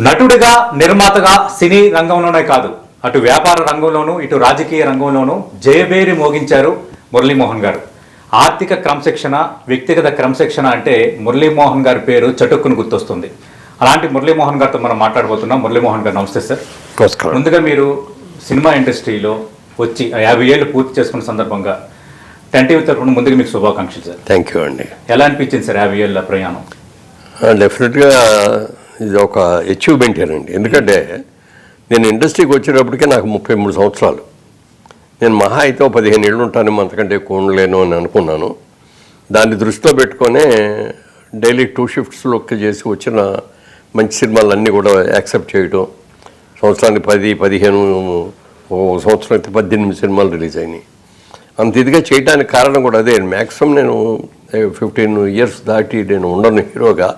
నటుడిగా నిర్మాతగా సినీ రంగంలోనే కాదు, అటు వ్యాపార రంగంలోనూ ఇటు రాజకీయ రంగంలోనూ జయబేరి మోగించారు మురళీమోహన్ గారు. ఆర్థిక క్రమశిక్షణ, వ్యక్తిగత క్రమశిక్షణ అంటే మురళీమోహన్ గారి పేరు చటుక్కును గుర్తొస్తుంది. అలాంటి మురళీమోహన్ గారితో మనం మాట్లాడబోతున్నాం. మురళీమోహన్ గారు నమస్తే సార్. నమస్కారం. ముందుగా మీరు సినిమా ఇండస్ట్రీలో వచ్చి 50 ఏళ్ళు పూర్తి చేసుకున్న సందర్భంగా టెంటివ్ తరఫున ముందుగా మీకు శుభాకాంక్షలు సార్. థ్యాంక్ యూ అండి. ఎలా అనిపించింది సార్ 50 ఏళ్ళ ప్రయాణం? డెఫినెట్గా ఇది ఒక అచీవ్మెంట్ అండి. ఎందుకంటే నేను ఇండస్ట్రీకి వచ్చేటప్పటికే నాకు 33 సంవత్సరాలు. నేను మహా అయితే 15 ఏళ్ళు ఉంటాను, అంతకంటే ఎక్కువ ఉండలేను అని అనుకున్నాను. దాన్ని దృష్టిలో పెట్టుకొనే డైలీ 2 షిఫ్ట్స్లోకి చేసి వచ్చిన మంచి సినిమాలన్నీ కూడా యాక్సెప్ట్ చేయడం. సంవత్సరానికి 10-15, ఒక సంవత్సరం అయితే 18 సినిమాలు రిలీజ్ అయినాయి. అంత ఇదిగా చేయడానికి కారణం కూడా అదే. మ్యాక్సిమం నేను 15 ఇయర్స్ దాటి నేను ఉండను హీరోగా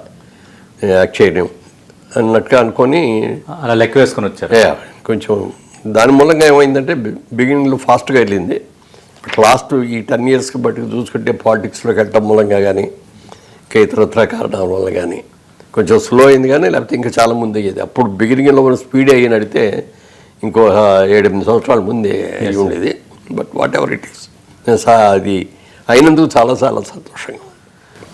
యాక్ట్ చేయడం అన్నట్టుగా అనుకొని అలా లెక్క వేసుకొని వచ్చారు. కొంచెం దాని మూలంగా ఏమైందంటే బిగినింగ్లో ఫాస్ట్గా వెళ్ళింది. బట్ లాస్ట్ ఈ 10 ఇయర్స్కి బట్టి చూసుకుంటే పాలిటిక్స్లోకి వెళ్ళటం మూలంగా కానీ ఇంకా ఇతరత్ర కారణాల వల్ల కానీ కొంచెం స్లో అయింది. కానీ లేకపోతే ఇంకా చాలా ముందు అయ్యేది. అప్పుడు బిగినింగ్లో మనం స్పీడ్ అయ్యి నడితే ఇంకో 7-8 సంవత్సరాల ముందే అయ్యి ఉండేది. But what ever it is, అది అయినందుకు చాలా చాలా సంతోషంగా.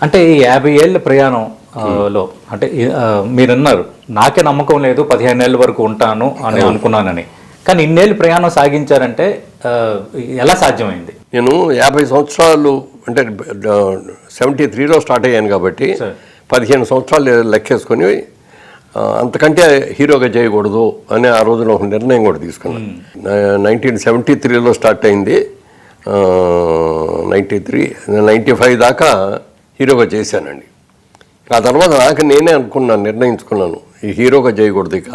అంటే ఈ 50 ఏళ్ళ ప్రయాణంలో అంటే మీరన్నారు నాకే నమ్మకం లేదు 15 ఏళ్ళ వరకు ఉంటాను అని అనుకున్నానని. కానీ ఇన్నేళ్ళు ప్రయాణం సాగించారంటే ఎలా సాధ్యమైంది? నేను 50 సంవత్సరాలు అంటే 73లో స్టార్ట్ అయ్యాను కాబట్టి 15 సంవత్సరాలు లెక్కేసుకొని అంతకంటే హీరోగా చేయకూడదు అని ఆ రోజున ఒక నిర్ణయం కూడా తీసుకున్నాను. 1973లో స్టార్ట్ అయింది. 95 దాకా హీరోగా చేశానండి. ఆ తర్వాత నాకు నేనే అనుకున్నాను, నిర్ణయించుకున్నాను ఈ హీరోగా చేయకూడదు. ఇక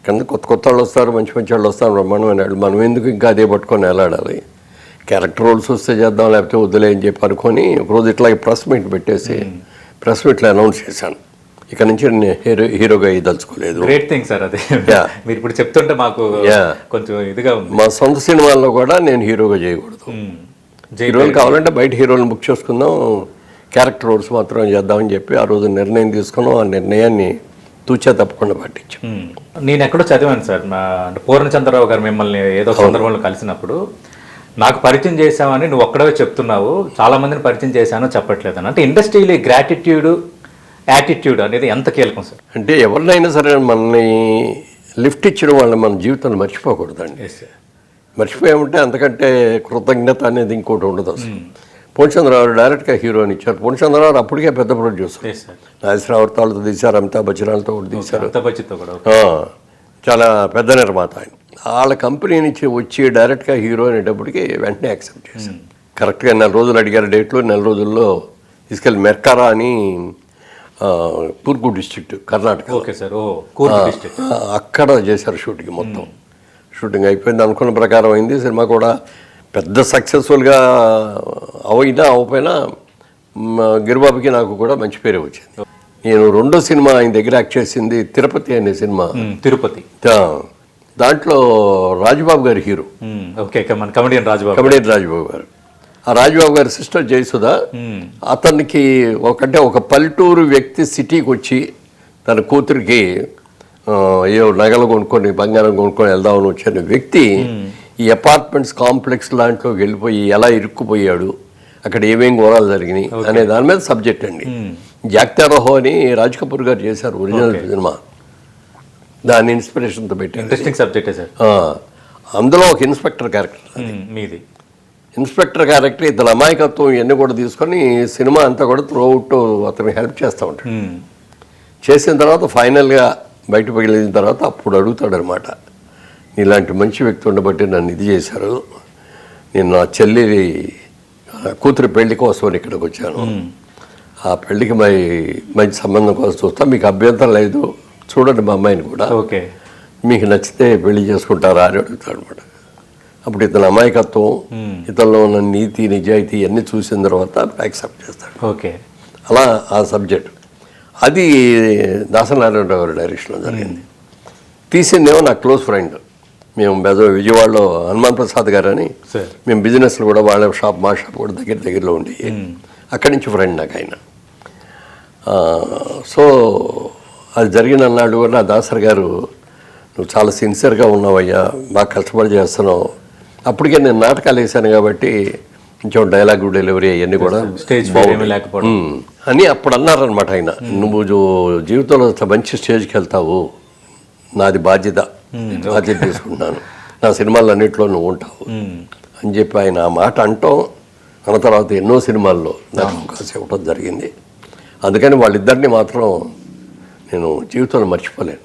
కింద కొత్త వాళ్ళు వస్తారు, మంచి వాళ్ళు వస్తారు, బ్రహ్మాండమైన వాళ్ళు. మనం ఎందుకు ఇంకా అదే పట్టుకొని వెళ్ళాడాలి? క్యారెక్టర్ రోల్స్ వస్తే చేద్దాం, లేకపోతే వద్దులే అని చెప్పి అనుకొని ఒకరోజు ఇట్లా ప్రెస్ మీట్ పెట్టేసి ప్రెస్ మీట్లో అనౌన్స్ చేశాను, ఇక నుంచి నేను హీరోగా దలుచుకోలేదు. గ్రేట్ థింగ్ సార్ అది. మీరు ఇప్పుడు చెప్తుంటే మాకు కొంచెం ఇదిగా ఉంది. మా సొంత సినిమాల్లో కూడా నేను హీరోగా చేయకూడదు. హీరోలు కావాలంటే బయట హీరోలను బుక్ చేసుకుందాం, క్యారెక్టర్ రోల్స్ మాత్రం చేద్దామని చెప్పి ఆ రోజు నిర్ణయం తీసుకున్నాం. ఆ నిర్ణయాన్ని తూచా తప్పకుండా పాటించాం. నేను ఎక్కడో చదివాను సార్, పూర్ణచంద్రరావు గారు మిమ్మల్ని ఏదో సందర్భంలో కలిసినప్పుడు నాకు పరిచయం చేశామని నువ్వు ఒక్కడే చెప్తున్నావు, చాలా మందిని పరిచయం చేశాను చెప్పట్లేదు అని. అంటే ఇండస్ట్రీలో గ్రాటిట్యూడ్, యాటిట్యూడ్ అనేది ఎంత కీలకం సార్? అంటే ఎవరినైనా సరే మనల్ని లిఫ్ట్ ఇచ్చిన వాళ్ళని మన జీవితంలో మర్చిపోకూడదండి. మర్చిపోయామంటే అంతకంటే కృతజ్ఞత అనేది ఇంకోటి ఉండదు అసలు. పూర్ణచంద్రరావు డైరెక్ట్గా హీరోని ఇచ్చారు. పూర్ణచంద్రరావు అప్పటికే పెద్ద ప్రొడ్యూసర్. నాగేశ్వరరావుతో తీశారు, అమితాబ్ బచ్చన్తో కూడా తీశారు, చాలా పెద్ద నిర్మాత ఆయన. వాళ్ళ కంపెనీ నుంచి వచ్చి డైరెక్ట్గా హీరో అనేటప్పటికి వెంటనే యాక్సెప్ట్ చేశారు. కరెక్ట్గా 4 రోజులు అడిగారు డేట్లు. 4 రోజుల్లో తీసుకెళ్ళి మెర్కారా అని కూర్గు డిస్ట్రిక్ట్ కర్ణాటక, అక్కడ చేశారు షూటింగ్. మొత్తం షూటింగ్ అయిపోయింది, అనుకున్న ప్రకారం అయింది. సినిమా కూడా పెద్ద సక్సెస్ఫుల్గా అవ్వకపోయినా గిరిబాబుకి నాకు కూడా మంచి పేరే వచ్చింది. నేను 2వ సినిమా ఆయన దగ్గర యాక్ట్ చేసింది తిరుపతి అనే సినిమా. తిరుపతి దాంట్లో రాజబాబు గారి హీరో, కమెడియన్ రాజబాబు గారు. ఆ రాజబాబు గారి సిస్టర్ జయసుధ. అతనికి ఒక పల్లెటూరు వ్యక్తి సిటీకి వచ్చి తన కూతురికి ఏవో నగలు కొనుక్కొని బంగారం కొనుక్కొని వెళ్దామని వచ్చిన వ్యక్తి ఈ అపార్ట్మెంట్స్ కాంప్లెక్స్ లాంటిలోకి వెళ్ళిపోయి ఎలా ఇరుక్కుపోయాడు, అక్కడ ఏమేం ఘోరాలు జరిగినాయి అనే దాని మీద సబ్జెక్ట్ అండి. జాక్తా రోహో అని రాజ్ కపూర్ గారు చేశారు ఒరిజినల్ సినిమా. దాని ఇన్స్పిరేషన్తో పెట్టి ఇంట్రెస్టింగ్ సబ్జెక్టే సార్. అందులో ఒక ఇన్స్పెక్టర్ క్యారెక్టర్, మీది ఇన్స్పెక్టర్ క్యారెక్టర్. ఇతని అమాయకత్వం ఇవన్నీ కూడా తీసుకొని సినిమా అంతా కూడా త్రూఅవుట్ అతను హెల్ప్ చేస్తూ ఉంటాడు. చేసిన తర్వాత ఫైనల్గా బయటకు వెళ్ళిన తర్వాత అప్పుడు అడుగుతాడు అనమాట, ఇలాంటి మంచి వ్యక్తి ఉండబట్టి నన్ను ఇది చేశారు, నేను నా చెల్లి కూతురి పెళ్లి కోసం ఇక్కడికి వచ్చాను, ఆ పెళ్లికి మంచి సంబంధం కోసం చూస్తా, మీకు అభ్యంతరం లేదు చూడండి మా అమ్మాయిని కూడా, ఓకే మీకు నచ్చితే పెళ్లి చేసుకుంటారా అని అడుగుతాడు అనమాట. అప్పుడు ఇతని అమాయకత్వం, ఇతనిలో ఉన్న నీతి నిజాయితీ అన్నీ చూసిన తర్వాత యాక్సెప్ట్ చేస్తాడు. ఓకే, అలా ఆ సబ్జెక్ట్ అది దాసనారాయణరావు గారి డైరెక్షన్లో జరిగింది. తీసిందేమో నా క్లోజ్ ఫ్రెండ్. మేము విజయవాడలో హనుమాన్ ప్రసాద్ గారు అని మేము బిజినెస్లో కూడా వాళ్ళ షాప్ మా షాప్ కూడా దగ్గరలో ఉండేవి. అక్కడి నుంచి ఫ్రెండ్ నాకు ఆయన. సో అది జరిగిన అన్నాడు కూడా దాసరి గారు, నువ్వు చాలా సిన్సియర్గా ఉన్నావయ్యా, బాగా కష్టపడి చేస్తున్నావు. అప్పటికే నేను నాటకాలు వేసాను కాబట్టి కొంచెం డైలాగ్ డెలివరీ అవన్నీ కూడా స్టేజ్ లేకపోవడం అని అప్పుడు అన్నారనమాట ఆయన. నువ్వు జీవితంలో మంచి స్టేజ్కి వెళ్తావు, నాది బాధ్యత తీసుకుంటున్నాను, నా సినిమాలు అన్నింటిలో నువ్వు ఉంటావు అని చెప్పి ఆయన ఆ మాట అంటాం. అన్న తర్వాత ఎన్నో సినిమాల్లో నాకు అవకాశం ఇవ్వడం జరిగింది. అందుకని వాళ్ళిద్దరిని మాత్రం నేను జీవితంలో మర్చిపోలేను.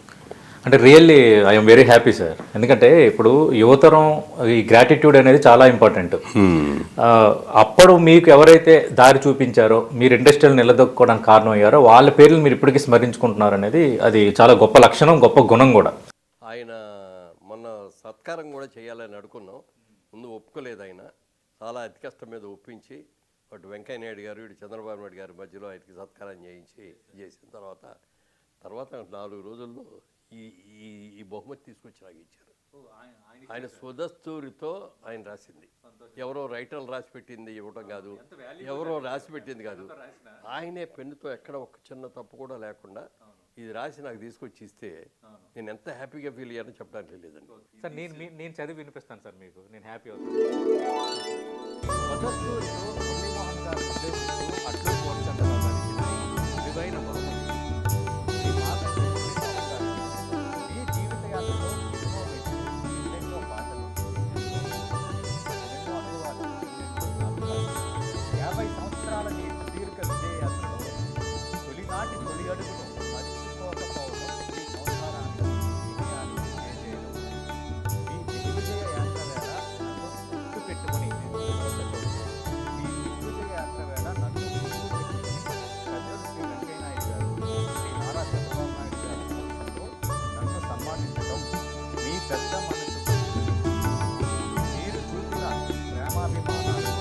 అంటే really I'm very happy sir. ఎందుకంటే ఇప్పుడు యువతరం ఈ గ్రాటిట్యూడ్ అనేది చాలా ఇంపార్టెంట్. అప్పుడు మీకు ఎవరైతే దారి చూపించారో, మీరు ఇండస్ట్రీలో నిలదొక్కుకోవడానికి కారణం అయ్యారో వాళ్ళ పేర్లు మీరు ఇప్పటికీ స్మరించుకుంటున్నారు అనేది అది చాలా గొప్ప లక్షణం, గొప్ప గుణం కూడా. ఆయన మొన్న సత్కారం కూడా చేయాలని అనుకున్నాం, ముందు ఒప్పుకోలేదు ఆయన. చాలా అతి కష్టం మీద ఒప్పించి అటు వెంకయ్య నాయుడు గారు ఇటు చంద్రబాబు నాయుడు గారి మధ్యలో ఆయనకి సత్కారం చేసిన తర్వాత 4 రోజుల్లో ఈ బహుమతి తీసుకొచ్చి నాకు ఇచ్చారు. ఆయన స్వదస్తూరితో ఆయన రాసింది, ఎవరో రైటర్లు రాసి పెట్టింది ఇవ్వటం కాదు, ఎవరో రాసి పెట్టింది కాదు, ఆయనే పెన్నుతో ఎక్కడ ఒక చిన్న తప్పు కూడా లేకుండా ఇది రాసి నాకు తీసుకొచ్చి ఇస్తే నేను ఎంత హ్యాపీగా ఫీల్ అయ్యానో చెప్పడానికి లేదండి. సార్ నేను చదివి వినిపిస్తాను సార్ మీకు, నేను హ్యాపీ అవుతాను. మురళీమోహన్ గారు ఉద్దేశిస్తూ అట్లు కోటచంద్రరావు గారికి విలువైన బహుమతి. ఈ మాట మురళీమోహన్ గారు ఈ జీవిత యాత్రలో ఎన్నో పాటలు, ఎన్నో అనుభవాలు, 50 సంవత్సరాల దీర్ఘ విజయయాత్రలో తొలినాటి తొలి అడుగును మర్చిపోకపోవడం ఈ సంవత్సరానికి విజయాన్ని చేసేది. ఈ దిగ్విజయ యాత్ర వేళ నన్ను గుర్తు పెట్టుకుని ఈ దిగ్విజయ యాత్ర వేళ నన్ను గుర్తు పెట్టుకుని పెద్దలు శ్రీ వెంకయ్య నాయుడు గారు, శ్రీ నారా చంద్రబాబు నాయుడు గారి సమక్షంలో నన్ను సన్మానించడం మీ పెద్ద మనసు, మీరు చూపిన ప్రేమాభిమానాలు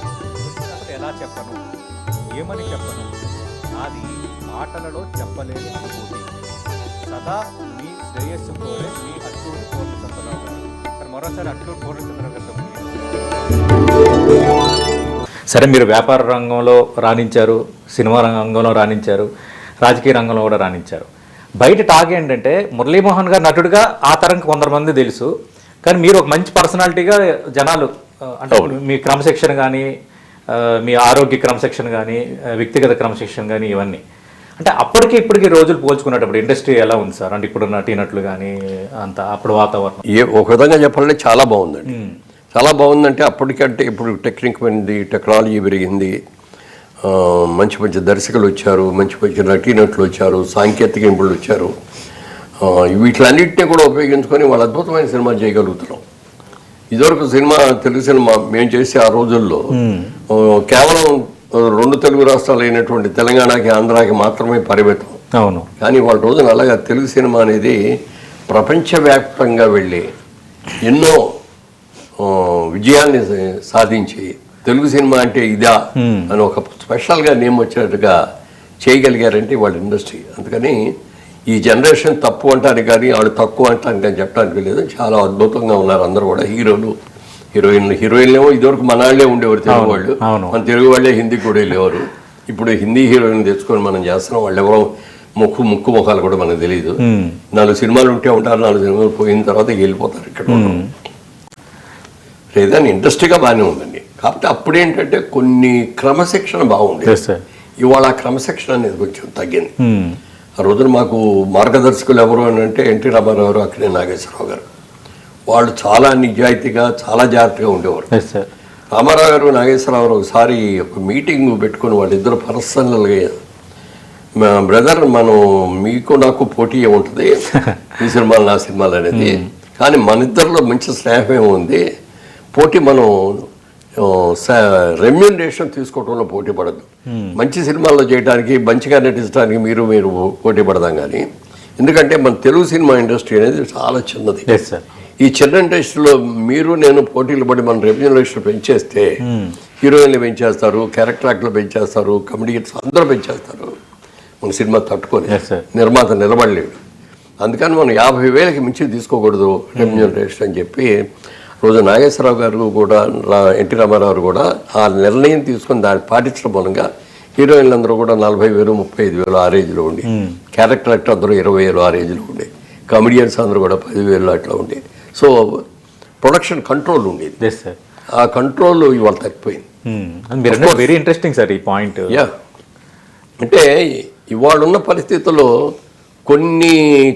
అసలు ఎలా చెప్పను, ఏమని చెప్పను, నాది మాటలలో చెప్పలేని అనుభూతి. సదా మీ శ్రేయస్సు కోరే మీ అట్లూరి పూర్ణచంద్రరావు గారు. సార్ మరోసారి అట్లూరి పూర్ణచంద్రరావు గారితో. సరే, మీరు వ్యాపార రంగంలో రాణించారు, సినిమా రంగంలో రాణించారు, రాజకీయ రంగంలో కూడా రాణించారు. బయట టాక్ ఏంటంటే మురళీమోహన్ గారు నటుడిగా ఆ తరంకి కొందరు తెలుసు, కానీ మీరు ఒక మంచి పర్సనాలిటీగా జనాలు అంటే మీ క్రమశిక్షణ కానీ, మీ ఆరోగ్య క్రమశిక్షణ కానీ, వ్యక్తిగత క్రమశిక్షణ కానీ, ఇవన్నీ అంటే అప్పటికి ఇప్పటికి రోజులు పోల్చుకునేటప్పుడు ఇండస్ట్రీ ఎలా ఉంది సార్? అంటే ఇప్పుడు నటీనట్లు కానీ అంత అప్పుడు వాతావరణం ఒక విధంగా చెప్పాలంటే చాలా బాగుందండి. చాలా బాగుందంటే అప్పటికంటే ఇప్పుడు టెక్నిక్ పెరిగింది, టెక్నాలజీ పెరిగింది, మంచి మంచి దర్శకులు వచ్చారు, మంచి మంచి నటీనటులు వచ్చారు, సాంకేతిక నిపుణులు వచ్చారు. వీటిలన్నింటినీ కూడా ఉపయోగించుకొని వాళ్ళు అద్భుతమైన సినిమా చేయగలుగుతున్నాం. ఇదివరకు సినిమా, తెలుగు సినిమా మేము చేసే ఆ రోజుల్లో కేవలం 2 తెలుగు రాష్ట్రాలు అయినటువంటి తెలంగాణకి, ఆంధ్రాకి మాత్రమే పరిమితం. అవును. కానీ వాళ్ళ రోజున అలాగా తెలుగు సినిమా అనేది ప్రపంచవ్యాప్తంగా వెళ్ళి ఎన్నో విజయాల్ని సాధించి తెలుగు సినిమా అంటే ఇదా అని ఒక స్పెషల్గా నేమ్ వచ్చేట్టుగా చేయగలిగారంటే వాళ్ళ ఇండస్ట్రీ. అందుకని ఈ జనరేషన్ తప్పు అంటానికి కానీ వాళ్ళు తక్కువ అంటానికి కానీ చెప్పడానికి లేదు. చాలా అద్భుతంగా ఉన్నారు అందరూ కూడా. హీరోలు, హీరోయిన్లేమో ఇదివరకు మన వాళ్ళే ఉండేవారు తెలుగు వాళ్ళు, మన తెలుగు వాళ్ళే హిందీకి కూడా వెళ్ళేవారు. ఇప్పుడు హిందీ హీరోయిన్ తెచ్చుకొని మనం చేస్తున్నాం. వాళ్ళు ఎవరో ముక్కు ముఖాలు కూడా మనకు తెలియదు. 4 సినిమాలు ఉంటే ఉంటారు, 4 సినిమాలు పోయిన తర్వాత వెళ్ళిపోతారు. ఇక్కడ లేదా ఇంట్రెస్ట్గా బాగానే ఉందండి. కాకపోతే అప్పుడేంటంటే కొన్ని క్రమశిక్షణ బాగుండేది. ఇవాళ ఆ క్రమశిక్షణ అనేది కొంచెం తగ్గింది. ఆ రోజున మాకు మార్గదర్శకులు ఎవరు అని అంటే ఎన్టీ రామారావు గారు, అక్కినే నాగేశ్వరరావు గారు. వాళ్ళు చాలా నిజాయితీగా, చాలా జాగ్రత్తగా ఉండేవారు. రామారావు గారు, నాగేశ్వరరావు గారు ఒకసారి ఒక మీటింగ్ పెట్టుకుని వాళ్ళిద్దరు పర్సనల్గా, మా బ్రదర్, మనం మీకు నాకు పోటీ ఉంటుంది, ఈ సినిమాలు నా సినిమాలు అనేది, కానీ మన ఇద్దరిలో మంచి స్నేహం ఉంది, పోటీ మనం రెమ్యూనరేషన్ తీసుకోవడంలో పోటీ పడద్దు. మంచి సినిమాల్లో చేయడానికి, మంచిగా నటించడానికి మీరు పోటీ పడదాం. కానీ ఎందుకంటే మన తెలుగు సినిమా ఇండస్ట్రీ అనేది చాలా చిన్నది. ఈ చిన్న ఇండస్ట్రీలో మీరు నేను పోటీలు పడి మన రెమ్యూనరేషన్ పెంచేస్తే హీరోయిన్లు పెంచేస్తారు, క్యారెక్టర్ యాక్టర్లు పెంచేస్తారు, కమెడియన్స్ అందరూ పెంచేస్తారు. మన సినిమా తట్టుకొని నిర్మాత నిలబడలేడు. అందుకని మనం 50,000కి మించి తీసుకోకూడదు రెమ్యూనరేషన్ అని చెప్పి రోజు నాగేశ్వరరావు గారు కూడా, ఎన్టీ రామారావు కూడా ఆ నిర్ణయం తీసుకొని దాన్ని పాటించడం మూలంగా హీరోయిన్లు అందరూ కూడా 40,000 35,000 ఆ రేంజ్లో ఉండి, క్యారెక్టర్ యాక్టర్ అందరూ 20,000 ఆ రేంజ్లో ఉండే, కామెడియన్స్ అందరూ కూడా 10,000 అట్లా ఉండే. సో ప్రొడక్షన్ కంట్రోల్ ఉండేది. Yes sir. ఆ కంట్రోల్ ఇవాళ తగ్గిపోయింది. మీరు వెరీ ఇంట్రెస్టింగ్ సార్ ఈ పాయింట్. యా, అంటే ఇవాళ ఉన్న పరిస్థితుల్లో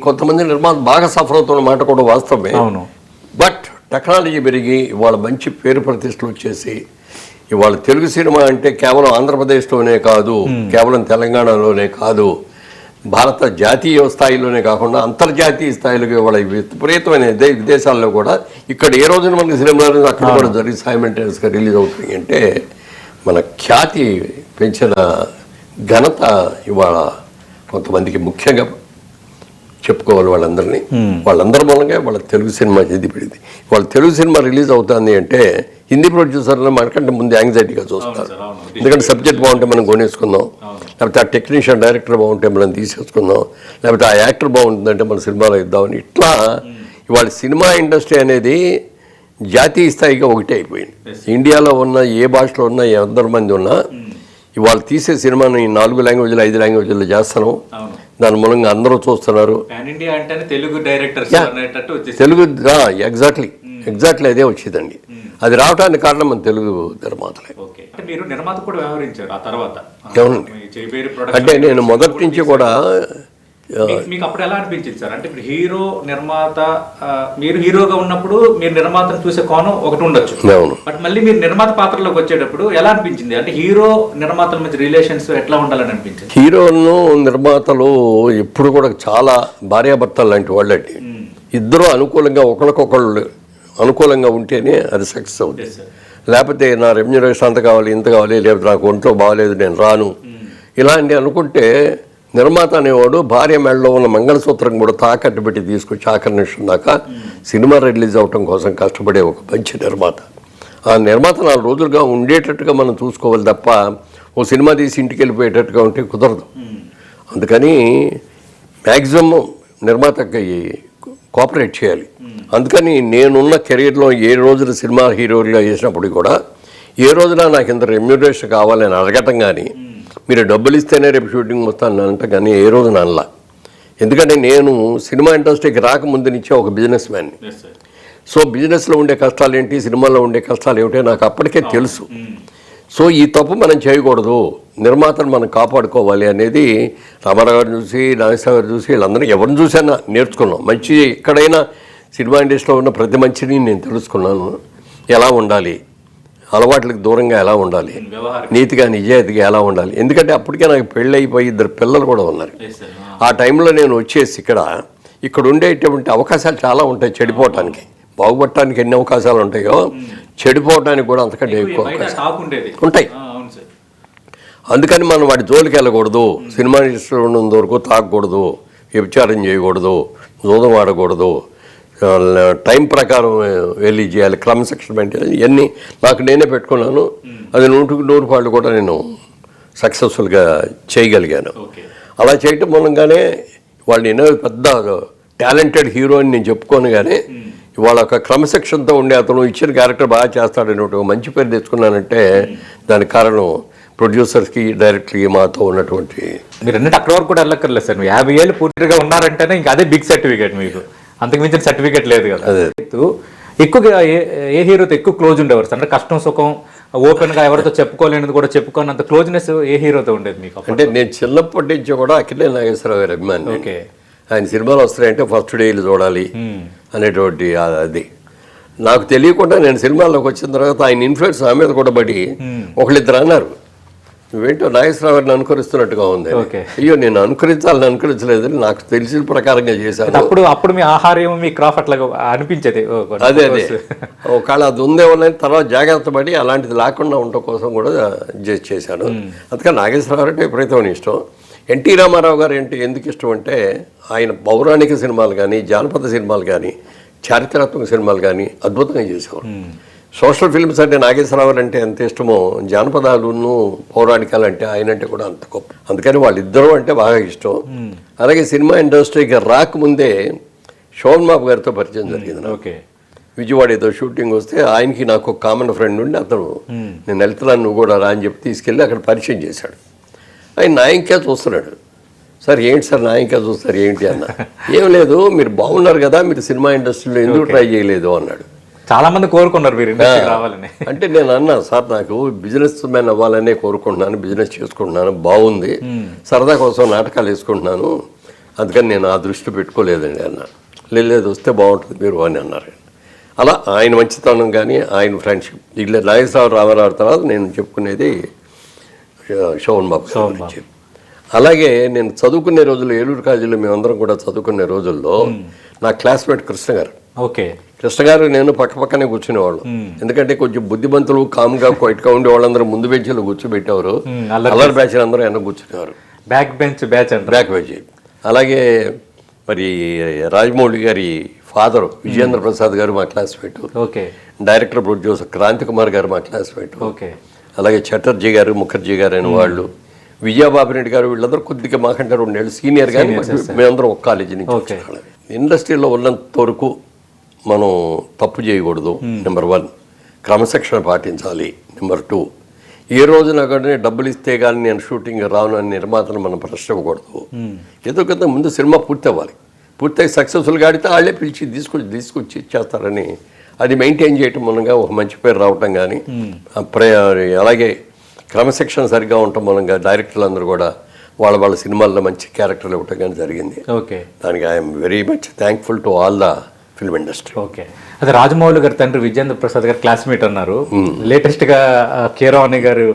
కొంతమంది నిర్మాత బాగా సఫర్ అవుతున్న మాట కూడా వాస్తవమే. అవును. బట్ టెక్నాలజీ పెరిగి ఇవాళ మంచి పేరు ప్రతిష్టలు వచ్చేసి ఇవాళ తెలుగు సినిమా అంటే కేవలం ఆంధ్రప్రదేశ్లోనే కాదు, కేవలం తెలంగాణలోనే కాదు, భారత జాతీయ స్థాయిలోనే కాకుండా అంతర్జాతీయ స్థాయిలో ఇవాళ విపరీతమైన విదేశాల్లో కూడా ఇక్కడ ఏ రోజున మనకి సినిమాలు అక్కడ కూడా జరిగి సైమల్టేనియస్గా రిలీజ్ అవుతుంది అంటే మన ఖ్యాతి పెంచిన ఘనత ఇవాళ కొంతమందికి ముఖ్యంగా చెప్పుకోవాలి. వాళ్ళందరి మూలంగా వాళ్ళ తెలుగు సినిమా ఎదిపడింది. వాళ్ళ తెలుగు సినిమా రిలీజ్ అవుతుంది అంటే హిందీ ప్రొడ్యూసర్లు మనకంటే ముందు యాంగ్జైటీగా చూస్తారు. ఎందుకంటే సబ్జెక్ట్ బాగుంటే మనం కొనేసుకుందాం, లేకపోతే ఆ టెక్నీషియన్ డైరెక్టర్ బాగుంటే మనం తీసేసుకుందాం, లేకపోతే ఆ యాక్టర్ బాగుంటుందంటే మన సినిమాలో ఇద్దామని ఇట్లా ఇవాళ సినిమా ఇండస్ట్రీ అనేది జాతీయ స్థాయిగా ఒకటే అయిపోయింది. ఇండియాలో ఉన్న ఏ భాషలో ఉన్న ఎందరు మంది ఉన్నా ఇవాళ తీసే సినిమాని 4 లాంగ్వేజ్లు 5 లాంగ్వేజ్లో చేస్తాను. దాని మూలంగా అందరూ చూస్తున్నారు. తెలుగు ఎగ్జాక్ట్లీ అదే వచ్చిందండి. అది రావడానికి కారణం మన తెలుగు నిర్మాతలే. అంటే నేను మొదటి నుంచి కూడా మీకు అప్పుడు ఎలా అనిపించింది సార్? అంటే ఇప్పుడు హీరో నిర్మాత, మీరు హీరోగా ఉన్నప్పుడు మీరు నిర్మాతను చూసే కోణం ఒకటి ఉండొచ్చు, బట్ మళ్ళీ మీరు నిర్మాత పాత్రలోకి వచ్చేటప్పుడు ఎలా అనిపించింది? అంటే హీరో నిర్మాతల మధ్య రిలేషన్స్ ఎట్లా ఉండాలని అనిపించింది? హీరోను నిర్మాతలు ఎప్పుడు కూడా చాలా భార్యాభర్తలు లాంటి వాళ్ళండి. ఇద్దరు అనుకూలంగా ఒకరికొకళ్ళు అనుకూలంగా ఉంటేనే అది సక్సెస్ అవుతుంది. లేకపోతే నా రెమ్యూనరేషన్ అంత కావాలి, ఇంత కావాలి, లేకపోతే నాకు ఒంట్లో బాగాలేదు నేను రాను, ఇలాంటి అనుకుంటే నిర్మాత అనేవాడు భార్య మెడలో ఉన్న మంగళసూత్రం కూడా తాకట్టు పెట్టి తీసుకొచ్చి ఆఖరి నిమిషం దాకా సినిమా రిలీజ్ అవటం కోసం కష్టపడే ఒక మంచి నిర్మాత. ఆ నిర్మాత 4 రోజులుగా ఉండేటట్టుగా మనం చూసుకోవాలి తప్ప ఓ సినిమా తీసి ఇంటికి వెళ్ళిపోయేటట్టుగా ఉంటే కుదరదు. అందుకని మ్యాక్సిమం నిర్మాతకి కోఆపరేట్ చేయాలి. అందుకని నేనున్న కెరీర్లో ఏ రోజున సినిమా హీరోగా చేసినప్పుడు కూడా ఏ రోజున నాకు ఇంత రెమ్యూనరేషన్ కావాలని అడగటం కానీ, మీరు డబ్బులు ఇస్తేనే రేపు షూటింగ్ వస్తాను అంటే కానీ ఏ రోజు అనలా. ఎందుకంటే నేను సినిమా ఇండస్ట్రీకి రాకముందు నుంచే ఒక బిజినెస్ మ్యాన్ని. సో బిజినెస్లో ఉండే కష్టాలు ఏంటి, సినిమాలో ఉండే కష్టాలు ఏమిటో నాకు అప్పటికే తెలుసు. సో ఈ తప్పు మనం చేయకూడదు, నిర్మాతను మనం కాపాడుకోవాలి అనేది రామారావు గారిని చూసి, నాగేశ్వరరావు గారు చూసి, వీళ్ళందరూ ఎవరిని చూసైనా నేర్చుకున్నాం. మంచి ఎక్కడైనా సినిమా ఇండస్ట్రీలో ఉన్న ప్రతి మంచిని నేను తెలుసుకున్నాను. ఎలా ఉండాలి, అలవాట్లకు దూరంగా ఎలా ఉండాలి, నీతిగా నిజాయితీగా ఎలా ఉండాలి. ఎందుకంటే అప్పటికే నాకు పెళ్ళి అయిపోయి 2 పిల్లలు కూడా ఉన్నారు. ఆ టైంలో నేను వచ్చేసి ఇక్కడ ఉండేటువంటి అవకాశాలు చాలా ఉంటాయి. చెడిపోవటానికి, బాగుపడటానికి ఎన్ని అవకాశాలు ఉంటాయో చెడిపోవటానికి కూడా అంతకంటే ఎక్కువ అవకాశాలు ఉంటాయి. అందుకని మనం వాటి జోలికి వెళ్ళకూడదు. సినిమా ఇండస్ట్రీలో ఉన్నంత వరకు తాగకూడదు, వ్యభిచారం చేయకూడదు, జూదం ఆడకూడదు, టైం ప్రకారం వెళ్ళి చేయాలి, క్రమశిక్షణ మెయింటైన్, ఇవన్నీ నాకు నేనే పెట్టుకున్నాను. అది 100% కూడా నేను సక్సెస్ఫుల్గా చేయగలిగాను. అలా చేయటం మూలంగానే వాళ్ళు ఎన్నో పెద్ద టాలెంటెడ్ హీరో అని నేను చెప్పుకోను, కానీ ఇవాళ ఒక క్రమశిక్షణతో ఉండే అతను ఇచ్చిన క్యారెక్టర్ బాగా చేస్తాడని ఒక మంచి పేరు తెచ్చుకున్నానంటే దానికి కారణం ప్రొడ్యూసర్స్కి, డైరెక్టర్కి మాతో ఉన్నటువంటి. మీరు అన్నట్టు అక్కడ వరకు కూడా వెళ్ళక్కర్లేదు సార్. 50 ఏళ్ళు పూర్తిగా ఉన్నారంటేనే ఇంకా అదే బిగ్ సర్టిఫికేట్. మీకు అంతకు మించిన సర్టిఫికేట్ లేదు కదా. ఎక్కువగా ఏ హీరోతో ఎక్కువ క్లోజ్ ఉండేవారు అంటే కష్టం సుఖం ఓపెన్గా ఎవరితో చెప్పుకోలేనిది కూడా చెప్పుకోనంత క్లోజ్నెస్ ఏ హీరోతో ఉండేది మీకు? అంటే నేను చిన్నప్పటి నుంచి కూడా అఖిలే నాగేశ్వరరావు గారి అభిమాని. ఓకే, ఆయన సినిమాలు వస్తాయంటే ఫస్ట్ డే చూడాలి అనేటువంటి అది నాకు తెలియకుండా నేను సినిమాల్లోకి వచ్చిన తర్వాత ఆయన ఇన్ఫ్లుయెన్స్ నా మీద కూడా పడి ఒకళ్ళిద్దరు అన్నారు, నువ్వేంటో నాగేశ్వరరావు గారిని అనుకరిస్తున్నట్టుగా ఉంది. అయ్యో, నేను అనుకరించలేదు, నాకు తెలిసిన ప్రకారంగా చేశాను. అప్పుడు మీ ఆహార్యం, మీ క్రాఫ్ట్ అట్లా అనిపించేది. అదే ఒకవేళ అది ఉందేమోనని తర్వాత జాగ్రత్త పడి అలాంటిది లేకుండా ఉండటం కోసం కూడా చేశాను. అందుకని నాగేశ్వరరావు అంటే విపరీతమైన ఇష్టం. ఎన్టీ రామారావు గారు అంటే ఎందుకు ఇష్టం అంటే ఆయన పౌరాణిక సినిమాలు కానీ, జానపద సినిమాలు కానీ, చారిత్రాత్మక సినిమాలు కానీ అద్భుతంగా చేసేవారు. సోషల్ ఫిల్మ్స్ అంటే నాగేశ్వరరావు అంటే ఎంత ఇష్టమో, జానపదాలను పౌరాణికాలు అంటే ఆయన అంటే కూడా అంత గొప్ప. అందుకని వాళ్ళిద్దరూ అంటే బాగా ఇష్టం. అలాగే సినిమా ఇండస్ట్రీకి రాకముందే శోభన్ బాబు గారితో పరిచయం జరిగింది. ఓకే, విజయవాడ ఏదో షూటింగ్ వస్తే ఆయనకి నాకు ఒక కామన్ ఫ్రెండ్ ఉండి అతను నేను వెళ్తున్నాను నువ్వు కూడా రా అని చెప్పి తీసుకెళ్ళి అక్కడ పరిచయం చేశాడు. ఆయన నా ఇంకా చూస్తున్నాడు. సార్ ఏంటి సార్ నా ఇంకా చూస్తారు ఏంటి అన్న. ఏం లేదు, మీరు బాగున్నారు కదా, మీరు సినిమా ఇండస్ట్రీలో ఎందుకు ట్రై చేయలేదు అన్నాడు. చాలా మంది కోరుకున్నారు మీరు ఇండస్ట్రీకి రావాలని. అంటే నేను అన్నా, సార్ నాకు బిజినెస్ మ్యాన్ అవ్వాలనే కోరుకుంటున్నాను, బిజినెస్ చేసుకుంటున్నాను, బాగుంది, సరదా కోసం నాటకాలు వేసుకుంటున్నాను, అందుకని నేను ఆ దృష్టి పెట్టుకోలేదండి అన్న. లేదు వస్తే బాగుంటుంది మీరు అని అన్నారు. అలా ఆయన మంచితనం కానీ ఆయన ఫ్రెండ్షిప్ ఇట్లా నాగేశ్వరరావు రామారావు తర్వాత నేను చెప్పుకునేది శోభన్ బాబు గురించి. అలాగే నేను చదువుకునే రోజుల్లో ఏలూరు కాలేజీలో మేమందరం కూడా చదువుకునే రోజుల్లో నా క్లాస్మేట్ కృష్ణ గారు. ఓకే. కృష్ణ గారు నేను పక్కనే కూర్చునేవాళ్ళు. ఎందుకంటే కొంచెం బుద్ధిమంతులు కామ్గా క్వైట్గా ఉండే వాళ్ళందరూ ముందు బెంచ్లో కూర్చోబెట్టేవారు, అల్లరి బ్యాచ్ అందరూ వెనక కూర్చునేవారు. Back bench back bench. అలాగే మరి రాజమౌళి గారి ఫాదరు విజయేంద్ర ప్రసాద్ గారు మా classmate. Okay. Director producer Kranthi Kumar గారు మా క్లాస్మేట్. ఓకే. అలాగే చటర్జీ గారు, ముఖర్జీ గారు అయిన వాళ్ళు, విజయబాబురెడ్డి గారు, వీళ్ళందరూ కొద్దిగా మాకంటే 2 ఏళ్ళు సీనియర్. కానీ మేమందరం ఒక కాలేజీ నుంచి వచ్చేవాళ్ళం. ఇండస్ట్రీలో ఉన్నంత వరకు మనం తప్పు చేయకూడదు. నెంబర్ 1 క్రమశిక్షణ పాటించాలి. నెంబర్ 2 ఏ రోజున కానీ డబ్బులు ఇస్తే కానీ నేను షూటింగ్ రాను అని నిర్మాతను మనం ప్రశ్న ఇవ్వకూడదు. ఏదో కదా ముందు సినిమా పూర్తి అవ్వాలి, పూర్తిగా సక్సెస్ఫుల్గా ఆడితే వాళ్ళే పిలిచి తీసుకొచ్చి ఇచ్చేస్తారని అది మెయింటైన్ చేయటం మూలంగా ఒక మంచి పేరు రావటం కానీ, అలాగే క్రమశిక్షణ సరిగ్గా ఉండటం మూలంగా డైరెక్టర్లు అందరూ కూడా వాళ్ళ సినిమాల్లో మంచి క్యారెక్టర్లు ఇవ్వటం కానీ జరిగింది. ఓకే. దానికి I'm very much thankful to all the film industry. Okay. అదే రాజమౌళి గారి తండ్రి విజయేంద్ర ప్రసాద్ గారు క్లాస్మేట్ అన్నారు. లేటెస్ట్గా కీరవాణి గారు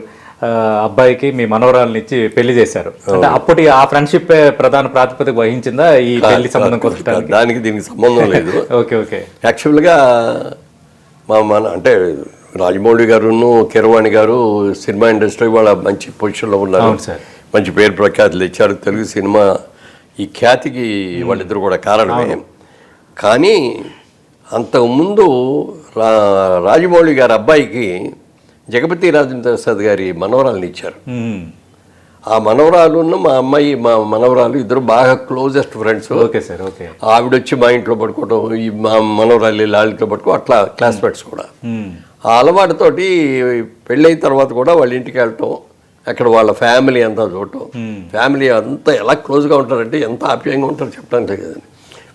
అబ్బాయికి మీ మనవరాలని ఇచ్చి పెళ్లి చేశారు. అంటే అప్పటి ఆ ఫ్రెండ్షిప్ ప్రధాన ప్రాతిపదిక వహించిందా ఈ పెళ్లి సంబంధం కోసం? దానికి దీనికి సంబంధం లేదు. ఓకే. ఓకే. యాక్చువల్గా అంటే రాజమౌళి గారును కీరవాణి గారు సినిమా ఇండస్ట్రీ వాళ్ళ మంచి పొజిషన్లో ఉన్నారు, మంచి పేరు ప్రఖ్యాతులు ఇచ్చారు. తెలుగు సినిమా ఈ ఖ్యాతికి వాళ్ళిద్దరు కూడా కారణమే. కానీ అంతకుముందు రాజమౌళి గారి అబ్బాయికి జగపతి రాజేంద్ర ప్రసాద్ గారి మనవరాలను ఇచ్చారు. ఆ మనవరాలున్న మా మనవరాలు ఇద్దరు బాగా closest friends. Okay sir. Okay. ఆవిడ వచ్చి మా ఇంట్లో పడుకోవడం, ఈ మా మనవరాలు ఇంట్లో పడుకో, అట్లా క్లాస్మేట్స్ కూడా. ఆ అలవాటుతోటి పెళ్ళైన తర్వాత కూడా వాళ్ళ ఇంటికి వెళ్ళటం, అక్కడ వాళ్ళ ఫ్యామిలీ అంతా చూడటం. ఫ్యామిలీ అంతా ఎలా క్లోజ్గా ఉంటారంటే ఎంత ఆప్యాయంగా ఉంటారు చెప్పడానికి లేదండి.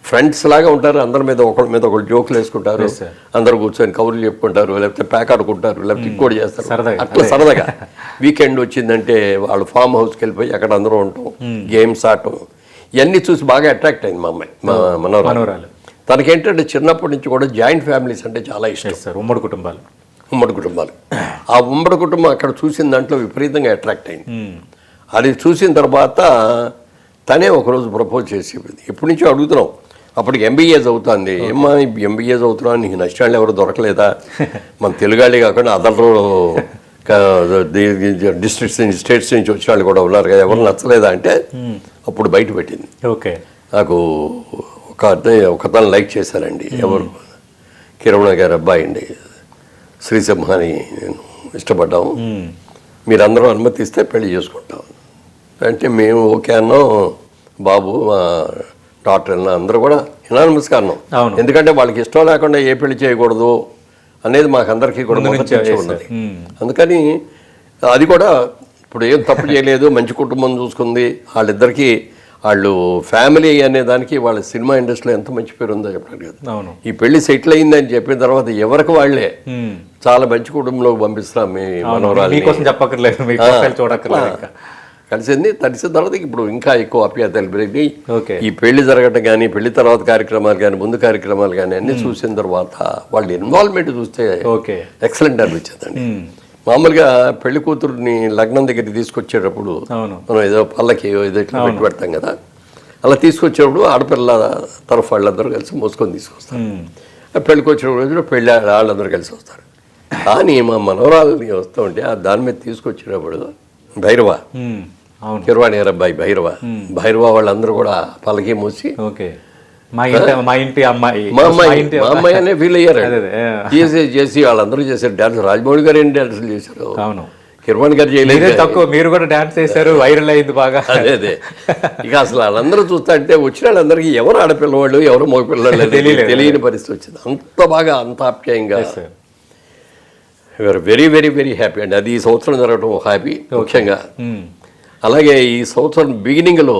ఫ్రెండ్స్ లాగా ఉంటారు. అందరి మీద ఒకళ్ళు జోకులు వేసుకుంటారు, అందరు కూర్చొని కబుర్లు చెప్పుకుంటారు, లేకపోతే ప్యాక్ ఆడుకుంటారు, లేకపోతే ఇంకోటి చేస్తారు. అట్లా సరదాగా వీకెండ్ వచ్చిందంటే వాళ్ళు ఫామ్ హౌస్కి వెళ్ళిపోయి అక్కడ అందరూ ఉంటాం, గేమ్స్ ఆడటం, ఇవన్నీ చూసి బాగా అట్రాక్ట్ అయింది మా అమ్మాయి, మా మనవరాలు. తనకేంటంటే చిన్నప్పటి నుంచి కూడా జాయింట్ ఫ్యామిలీస్ అంటే చాలా ఇష్టం. ఉమ్మడి కుటుంబాలు. ఆ ఉమ్మడి కుటుంబం అక్కడ చూసిన దాంట్లో విపరీతంగా అట్రాక్ట్ అయింది. అది చూసిన తర్వాత తనే ఒకరోజు ప్రపోజ్ చేసి, ఎప్పటి నుంచో అడుగుతున్నాం, అప్పటికి ఎంబీఏ చదువుతుంది. ఏమ్మా ఎంబీఏ చదువుతున్నావు, నీకు నచ్చిన ఎవరు దొరకలేదా, మన తెలుగాళ్ళే కాకుండా అదర్ డిస్ట్రిక్ట్స్ నుంచి స్టేట్స్ నుంచి వచ్చిన వాళ్ళు కూడా ఉన్నారు కదా, ఎవరు నచ్చలేదా అంటే అప్పుడు బయట పెట్టింది. ఓకే. నాకు ఒకతను లైక్ చేశారండి, ఎవరు, కిరవణ గారి అబ్బాయి అండి, శ్రీసింహాని నేను ఇష్టపడ్డాము, మీరందరూ అనుమతిస్తే పెళ్లి చేసుకుంటాం అంటే మేము ఓకే అన్నాం. బాబు మా డాక్టర్ అందరూ కూడా యునానిమస్ గా అన్నాం. ఎందుకంటే వాళ్ళకి ఇష్టం లేకుండా ఏ పెళ్లి చేయకూడదు అనేది మాకు అందరికీ కూడా ఉన్నది. అందుకని అది కూడా ఇప్పుడు ఏం తప్పు చేయలేదు, మంచి కుటుంబం చూసుకుంది. వాళ్ళిద్దరికీ వాళ్ళు ఫ్యామిలీ అనే దానికి వాళ్ళ సినిమా ఇండస్ట్రీలో ఎంత మంచి పేరు ఉందో చెప్పారు కదా. ఈ పెళ్లి సెటిల్ అయిందని చెప్పిన తర్వాత ఎవరికి వాళ్ళే చాలా మంచి కుటుంబంలోకి పంపిస్తాం మీ మనవరాలు కలిసింది. తడిసిన తర్వాత ఇప్పుడు ఇంకా ఎక్కువ ఆప్యాయతలు పెరిగి ఈ పెళ్లి జరగటం కానీ, పెళ్లి తర్వాత కార్యక్రమాలు కానీ, ముందు కార్యక్రమాలు కానీ అన్ని చూసిన తర్వాత వాళ్ళ ఇన్వాల్వ్మెంట్ చూస్తే ఎక్సలెంట్ అనిపించేదండి. మామూలుగా పెళ్లి కూతురుని లగ్నం దగ్గరికి తీసుకొచ్చేటప్పుడు మనం ఏదో పల్లకి ఏదో ఇట్లా పెట్టి పెడతాం కదా, అలా తీసుకొచ్చేటప్పుడు ఆడపిల్ల తరఫు వాళ్ళందరూ కలిసి మోసుకొని తీసుకొస్తారు. పెళ్లికి వచ్చిన రోజున పెళ్లి వాళ్ళందరూ కలిసి వస్తారు. కానీ మా మనవరాలని వస్తూ ఉంటే దాని మీద తీసుకొచ్చేటప్పుడు భైరవ, కిరవాణి గారి అబ్బాయి భైరవ వాళ్ళందరూ కూడా పల్లకి మూసి మా అమ్మాయి అనే ఫీల్ అయ్యారు. చేసి వాళ్ళందరూ చేశారు డాన్స్. రాజమౌళి గారు ఏం డాన్సులు చేశారు, కిరవాణి గారు చేయలేదు, తక్కువ మీరు కూడా డాన్స్ చేశారు, వైరల్ అయింది బాగా. అదే ఇక అసలు వాళ్ళందరూ చూస్తా అంటే వచ్చిన వాళ్ళందరికీ ఎవరు ఆడపిల్లవాళ్ళు ఎవరు మగపిల్లవాళ్ళు తెలియని పరిస్థితి వచ్చింది. అంత బాగా అంత ఆప్యాయంగా we are very very very happy అండి. అది ఈ సంవత్సరం జరగడం హ్యాపీ ముఖ్యంగా. అలాగే ఈ సంవత్సరం బిగినింగ్లో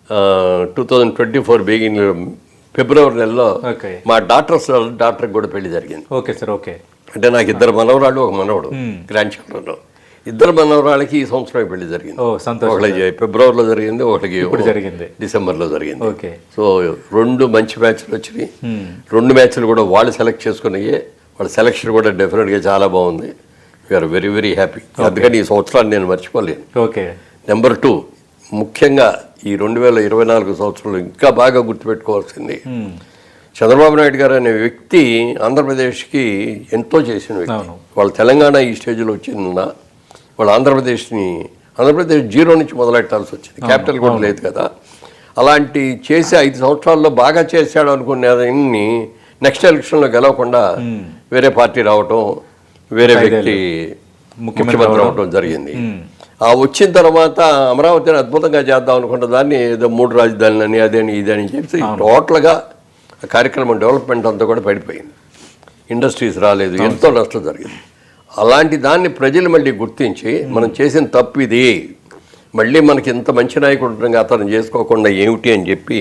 2024 బిగినింగ్లో ఫిబ్రవరి నెలలో ఓకే మా డాక్టర్కి కూడా పెళ్లి జరిగింది. Okay sir. ఓకే. అంటే నాకు 2 మనవరాళ్ళు, 1 మనవడు, గ్రాండ్ చిల్డ్రన్. 2 మనవరాళ్ళకి ఈ సంవత్సరం పెళ్లి జరిగింది. ఓ సంతోషం. ఒకరికి ఫిబ్రవరిలో జరిగింది, ఒకరికి ఇప్పుడు జరిగింది డిసెంబర్లో జరిగింది. ఓకే. సో 2 మంచి మ్యాచ్లు వచ్చినాయి. 2 మ్యాచ్లు కూడా వాళ్ళు సెలెక్ట్ చేసుకున్నాయి. వాళ్ళ సెలెక్షన్ కూడా డెఫినెట్గా చాలా బాగుంది. We are very very happy. అందుకని ఈ సంవత్సరాన్ని నేను మర్చిపోలేను. ఓకే. నెంబర్ 2, ముఖ్యంగా ఈ 2024 సంవత్సరంలో ఇంకా బాగా గుర్తుపెట్టుకోవాల్సింది, చంద్రబాబు నాయుడు గారు అనే వ్యక్తి ఆంధ్రప్రదేశ్కి ఎంతో చేసిన వ్యక్తి. వాళ్ళు తెలంగాణ ఈ స్టేజ్లో వచ్చిందన్న వాళ్ళు ఆంధ్రప్రదేశ్ 0 నుంచి మొదలెట్టాల్సి వచ్చింది. క్యాపిటల్ కూడా లేదు కదా. అలాంటి చేసి 5 సంవత్సరాల్లో బాగా చేశాడు అనుకునేదాన్ని నెక్స్ట్ ఎలక్షన్లో గెలవకుండా వేరే పార్టీ రావటం, వేరే వ్యక్తి ముఖ్యమంత్రి అవడం జరిగింది. ఆ వచ్చిన తర్వాత అమరావతిని అద్భుతంగా చేద్దాం అనుకున్న దాన్ని ఏదో 3 రాజధానులని అదేని ఇదని చెప్పి టోటల్గా ఆ కార్యక్రమం డెవలప్మెంట్ అంతా కూడా పడిపోయింది. ఇండస్ట్రీస్ రాలేదు, ఎంతో నష్టం జరిగింది. అలాంటి దాన్ని ప్రజలు మళ్ళీ గుర్తించి మనం చేసిన తప్పు ఇది, మళ్ళీ మనకి ఇంత మంచి నాయకుడు ఉండగా అతను చేసుకోకుండా ఏమిటి అని చెప్పి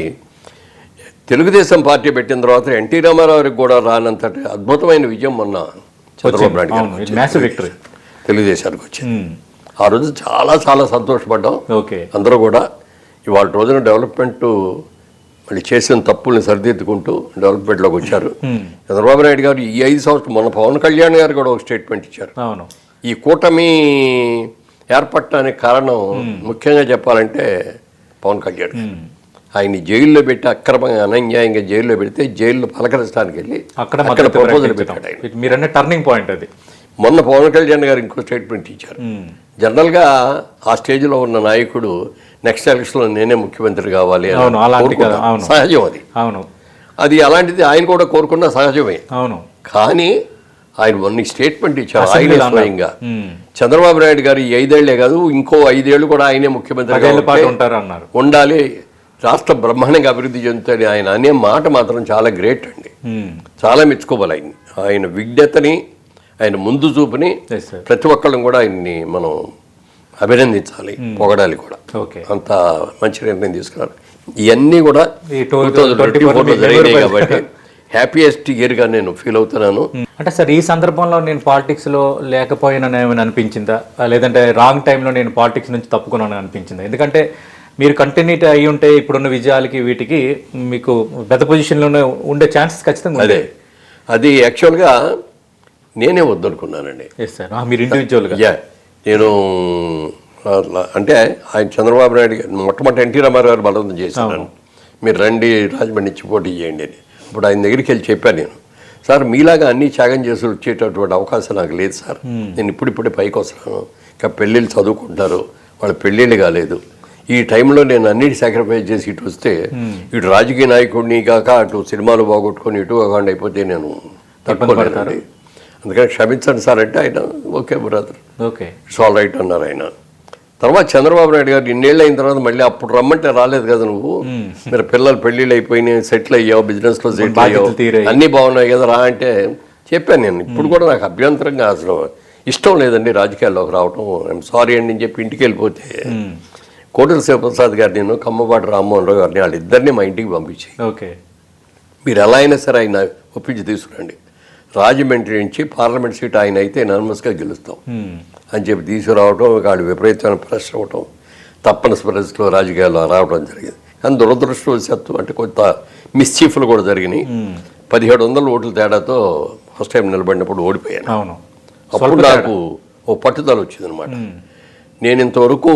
తెలుగుదేశం పార్టీ పెట్టిన తర్వాత ఎన్టీ రామారావుకి కూడా రానంతటి అద్భుతమైన విజయం మొన్న చంద్రబాబు నాయుడు గారు తెలుగుదేశానికి వచ్చింది. ఆ రోజు చాలా చాలా సంతోషపడ్డాం. అందరూ కూడా ఇవాళ రోజున డెవలప్మెంట్ మళ్ళీ చేసిన తప్పుల్ని సరిదిద్దుకుంటూ డెవలప్మెంట్లోకి వచ్చారు. చంద్రబాబు నాయుడు గారు ఈ 5 సంవత్సరాలు, మొన్న పవన్ కళ్యాణ్ గారు కూడా ఒక స్టేట్మెంట్ ఇచ్చారు. ఈ కూటమి ఏర్పడటానికి కారణం ముఖ్యంగా చెప్పాలంటే పవన్ కళ్యాణ్. ఆయన్ని జైల్లో పెట్టి అక్రమంగా అన్యాయంగా జైల్లో పెడితే జైల్లో పలకరించడానికి వెళ్ళి అక్కడ ప్రపోజల్ పెట్టాడు ఆయన. మీరన్న టర్నింగ్ పాయింట్ అది. మొన్న పవన్ కళ్యాణ్ గారు ఇంకో స్టేట్మెంట్ ఇచ్చారు. జనరల్గా ఆ స్టేజ్లో ఉన్న నాయకుడు నెక్స్ట్ ఎలక్షన్లో నేనే ముఖ్యమంత్రి కావాలి సహజం. అది అలాంటిది ఆయన కూడా కోరుకున్న సహజమే. కానీ ఆయన మొన్న స్టేట్మెంట్ ఇచ్చారు ఆయన స్వయంగా. చంద్రబాబు నాయుడు గారు ఈ 5 ఏళ్లే కాదు, ఇంకో 5 ఏళ్ళు కూడా ఆయనే ముఖ్యమంత్రి ఉండాలి, రాష్ట్ర బ్రహ్మాండంగా అభివృద్ధి చెందుతుంది ఆయన అనే మాట మాత్రం చాలా గ్రేట్ అండి. చాలా మెచ్చుకోవాలి ఆయన విజ్ఞతని, ఆయన ముందు చూపుని. ప్రతి ఒక్కళ్ళం కూడా ఆయన్ని మనం అభినందించాలి, పొగడాలి కూడా. అంత మంచి నిర్ణయం తీసుకున్నారు. ఇవన్నీ కూడా 2024 జరిగినాయి కాబట్టి హ్యాపీయెస్ట్ ఇయర్గా నేను ఫీల్ అవుతున్నాను. అంటే సార్ ఈ సందర్భంలో నేను పాలిటిక్స్లో లేకపోయినా ఏమైనా అనిపించిందా, లేదంటే రాంగ్ టైంలో నేను పాలిటిక్స్ నుంచి తప్పుకున్నాను అనిపించిందా? ఎందుకంటే మీరు కంటిన్యూటీ అయ్యి ఉంటే ఇప్పుడున్న విజయాలకి వీటికి మీకు పెద్ద పొజిషన్లోనే ఉండే ఛాన్సెస్ ఖచ్చితంగా అదే. అది యాక్చువల్గా నేనే వద్దనుకున్నానండి. మీరు ఇండివిజువల్గా నేను అంటే ఆయన చంద్రబాబు నాయుడు మొట్టమొదటి ఎన్టీ రామారావు గారు బలవంతం చేశాను, మీరు రండి రాజమండ్రి నుంచి పోటీ చేయండి అని. ఇప్పుడు ఆయన దగ్గరికి వెళ్ళి చెప్పాను నేను, సార్ మీలాగా అన్నీ త్యాగం చేసి వచ్చేటటువంటి అవకాశం నాకు లేదు సార్, నేను ఇప్పుడిప్పుడే పైకి వస్తున్నాను, ఇంకా పెళ్ళిళ్ళు చదువుకుంటారు, వాళ్ళ పెళ్ళిళ్ళు కాలేదు, ఈ టైంలో నేను అన్నిటి సాక్రిఫైస్ చేసి ఇటు వస్తే ఇటు రాజకీయ నాయకుడిని కాక అటు సినిమాలు బాగొట్టుకొని ఇటు కాకుండా అయిపోతే నేను తట్టుకోలేనండి, అందుకని క్షమించండి సార్ అంటే ఆయన okay brother, it's all right అన్నారు ఆయన. తర్వాత చంద్రబాబు నాయుడు గారు ఇన్నేళ్ళు అయిన తర్వాత మళ్ళీ అప్పుడు రమ్మంటే రాలేదు కదా నువ్వు, మీరు పిల్లలు పెళ్ళిళ్ళు అయిపోయినాయి, సెటిల్ అయ్యావు, బిజినెస్లో సెటిల్ అయ్యావు, అన్నీ బాగున్నాయి కదా రా అంటే చెప్పాను నేను. ఇప్పుడు కూడా నాకు అభ్యంతరంగా అసలు ఇష్టం లేదండి రాజకీయాల్లోకి రావటం, ఐఎమ్ సారీ అండి అని చెప్పి ఇంటికి వెళ్ళిపోతే కోటల శివప్రసాద్ గారు, నేను కమ్మపాటి రామ్మోహన్ రావు గారిని వాళ్ళిద్దరినీ మా ఇంటికి పంపించి మీరు ఎలా అయినా సరే ఆయన ఒప్పించి తీసుకురండి, రాజమండ్రి నుంచి పార్లమెంట్ సీట్ ఆయన అయితే ఎనానమస్గా గెలుస్తాం అని చెప్పి తీసుకురావటం, వాళ్ళు విపరీతమైన ప్రెషర్ అవ్వటం, తప్పని పరిస్థితిలో రాజకీయాల్లో రావడం జరిగింది. కానీ దురదృష్టవశాత్తు అంటే కొంత మిస్చీఫ్లు కూడా జరిగినాయి. 1700 ఓట్ల తేడాతో ఫస్ట్ టైం నిలబడినప్పుడు ఓడిపోయాను. అప్పుడు నాకు ఓ పట్టుదల వచ్చిందనమాట. నేను ఇంతవరకు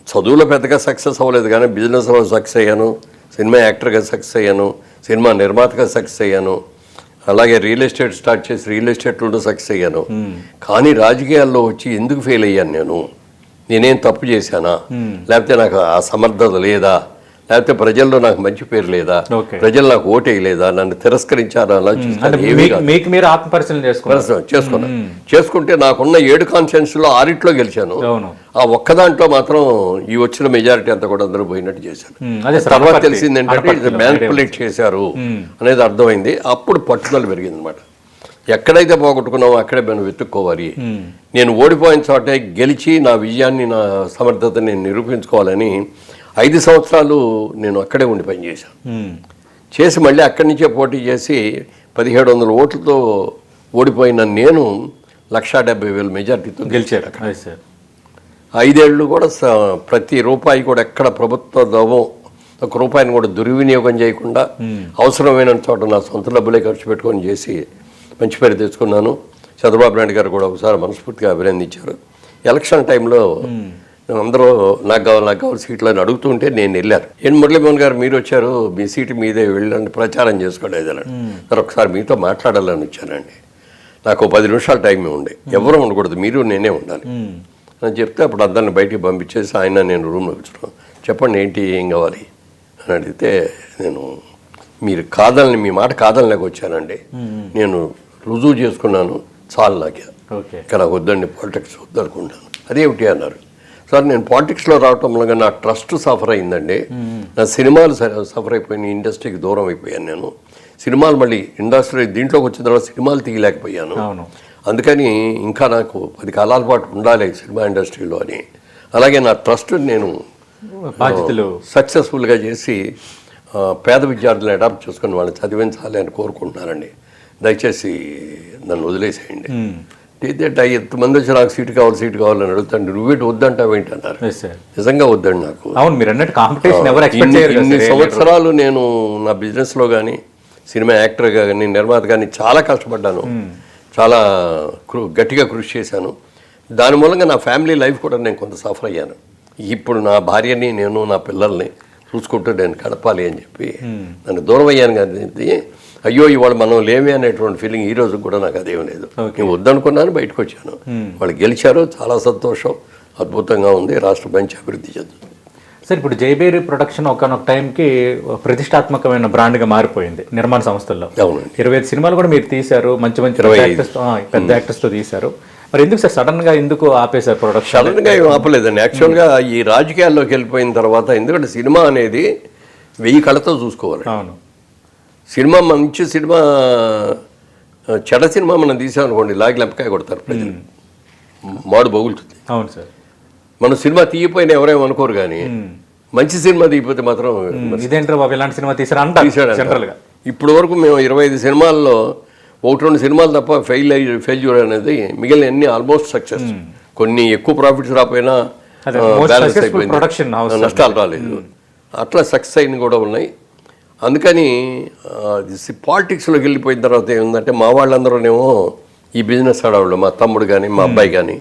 చదువులో పెద్దగా సక్సెస్ అవ్వలేదు కానీ బిజినెస్లో సక్సెస్ అయ్యాను, సినిమా యాక్టర్గా సక్సెస్ అయ్యాను, సినిమా నిర్మాతగా సక్సెస్ అయ్యాను, అలాగే రియల్ ఎస్టేట్ స్టార్ట్ చేసి రియల్ ఎస్టేట్లో సక్సెస్ అయ్యాను. కానీ రాజకీయాల్లో వచ్చి ఎందుకు ఫెయిల్ అయ్యాను, నేనేం తప్పు చేశానా, లేకపోతే నాకు ఆ సమర్థత లేదా, లేకపోతే ప్రజల్లో నాకు మంచి పేరు లేదా, ప్రజలు నాకు ఓటేయలేదా, నన్ను తిరస్కరించారా, మీరు ఆత్మపరిశీలన చేసుకున్నాను. చేసుకుంటే నాకున్న 7 కాన్స్టిట్యూన్సీలో 6 గెలిచాను. ఆ ఒక్క దాంట్లో మాత్రం ఈ వచ్చిన మెజారిటీ అంతా కూడా అందరూ పోయినట్టు చేశాను. తర్వాత తెలిసింది ఏంటంటే ఇది మ్యానిపులేట్ చేశారు అనేది అర్థమైంది. అప్పుడు పట్టుదల పెరిగింది అనమాట. ఎక్కడైతే పోగొట్టుకున్నామో అక్కడే మనం వెతుక్కోవాలి. నేను ఓడిపోయిన చోటే గెలిచి నా విజయాన్ని, నా సమర్థతని నేను నిరూపించుకోవాలని 5 సంవత్సరాలు నేను అక్కడే ఉండి పనిచేశాను. చేసి మళ్ళీ అక్కడి నుంచే పోటీ చేసి 1700 ఓట్లతో ఓడిపోయిన నేను 1,70,000 మెజార్టీతో గెలిచారు. 5 ఏళ్ళు కూడా ప్రతి రూపాయి కూడా ఎక్కడ ప్రభుత్వ దవం ఒక రూపాయిని కూడా దుర్వినియోగం చేయకుండా అవసరమైన చోట నా సొంత డబ్బులే ఖర్చు పెట్టుకొని చేసి మంచి పేరు తెచ్చుకున్నాను. చంద్రబాబు నాయుడు గారు కూడా ఒకసారి మనస్ఫూర్తిగా అభినందించారు. ఎలక్షన్ టైంలో అందరూ నాకు కావాలి సీట్లు అని అడుగుతుంటే నేను వెళ్ళాను. మురళీమోహన్ గారు మీరు వచ్చారు, మీ సీటు మీదే వెళ్ళండి ప్రచారం చేసుకోలేదు అన్నాడు. సార్ ఒకసారి మీతో మాట్లాడాలని వచ్చానండి, నాకు 10 నిమిషాలు టైం ఉండే, ఎవరూ ఉండకూడదు, మీరు నేనే ఉండాలి అని చెప్తే అప్పుడు అందరిని బయటికి పంపించేసి ఆయన నేను రూమ్లో కూర్చున్నాను. చెప్పండి ఏంటి ఏం కావాలి అని అడిగితే, నేను మీరు కాదని మీ మాట కాదనిలేక వచ్చానండి, నేను రుజువు చేసుకున్నాను, చాలు నాకే ఇక్కడ వద్దండి, పాలిటిక్స్ వద్దనుకుంటాను. అదేమిటి అన్నారు. సార్ నేను పాలిటిక్స్లో రావటం వల్ల నా ట్రస్ట్ సఫర్ అయిందండి, నా సినిమాలు సఫర్ అయిపోయినాయి, ఇండస్ట్రీకి దూరం అయిపోయాను. నేను సినిమాలు మళ్ళీ ఇండస్ట్రీ దీంట్లోకి వచ్చిన తర్వాత సినిమాలు తీయలేకపోయాను. అందుకని ఇంకా నాకు 10 కాలాల పాటు ఉండాలి సినిమా ఇండస్ట్రీలో అని. అలాగే నా ట్రస్ట్ నేను బాధ్యతలు సక్సెస్ఫుల్గా చేసి పేద విద్యార్థులను అడాప్ట్ చేసుకుని వాళ్ళని చదివించాలి అని కోరుకుంటున్నానండి. దయచేసి నన్ను వదిలేసేయండి. అయితే ఎంతమంది వచ్చి నాకు సీటు కావాలని అడుగుతాను, నువ్వేంటి వద్దంటావు ఏంటి అన్నారు. నిజంగా వద్దండి నాకు. ఇన్ని సంవత్సరాలు నేను నా బిజినెస్లో కానీ, సినిమా యాక్టర్గా కానీ, నిర్మాత కానీ చాలా కష్టపడ్డాను, చాలా గట్టిగా కృషి చేశాను. దాని మూలంగా నా ఫ్యామిలీ లైఫ్ కూడా నేను కొంత సఫర్ అయ్యాను. ఇప్పుడు నా భార్యని, నేను నా పిల్లల్ని చూసుకుంటూ నేను గడపాలి అని చెప్పి నన్ను దూరం అయ్యాను. కానీ అయ్యో ఇవాళ మనం లేవే అనేటువంటి ఫీలింగ్ ఈ రోజు కూడా నాకు అదేం లేదు. నేను వద్దనుకున్నాను, బయటకు వచ్చాను. వాళ్ళు గెలిచారు, చాలా సంతోషం, అద్భుతంగా ఉంది, రాష్ట్రం మంచి అభివృద్ధి చెందుతుంది. సార్ ఇప్పుడు జయబేరి ప్రొడక్షన్ ఒకనొక టైంకి ప్రతిష్టాత్మకమైన బ్రాండ్గా మారిపోయింది నిర్మాణ సంస్థల్లో. అవునండి. 25 సినిమాలు కూడా మీరు తీశారు, మంచి పెద్ద యాక్టర్స్తో తీశారు. మరి ఎందుకు సార్ సడన్గా ఎందుకు ఆపేశారు ప్రొడక్షన్? సడన్గా ఏం ఆపలేదండి. యాక్చువల్గా ఈ రాజకీయాల్లోకి వెళ్ళిపోయిన తర్వాత, ఎందుకంటే సినిమా అనేది 1000 కళ్ళతో చూసుకోవాలి. అవును. సినిమా మంచి సినిమా, చెడ సినిమా మనం తీసామనుకోండి లాగి లెంపకాయ కొడతారు ప్రజలు, మాడు బగులుతుంది. అవును సార్. మనం సినిమా తీయపోయినా ఎవరేమో అనుకోరు, కానీ మంచి సినిమా తీయపోతే మాత్రం ఇదేంటారు బాబు ఇలాంటి సినిమా తీసాడు. ఇప్పుడు వరకు మేము 25 సినిమాల్లో 1-2 సినిమాలు తప్ప ఫెయిల్యూర్ అనేది, మిగిలిన అన్ని ఆల్మోస్ట్ సక్సెస్. కొన్ని ఎక్కువ ప్రాఫిట్స్ రాకపోయినా బ్యాలెన్స్ అయిపోయింది, నష్టాలు రాలేదు, అట్లా సక్సెస్ అయినవి కూడా ఉన్నాయి. అందుకని పాలిటిక్స్లోకి వెళ్ళిపోయిన తర్వాత ఏముందంటే, మా వాళ్ళందరూనేమో ఈ బిజినెస్ ఆడవాళ్ళు, మా తమ్ముడు కానీ, మా అబ్బాయి కానీ,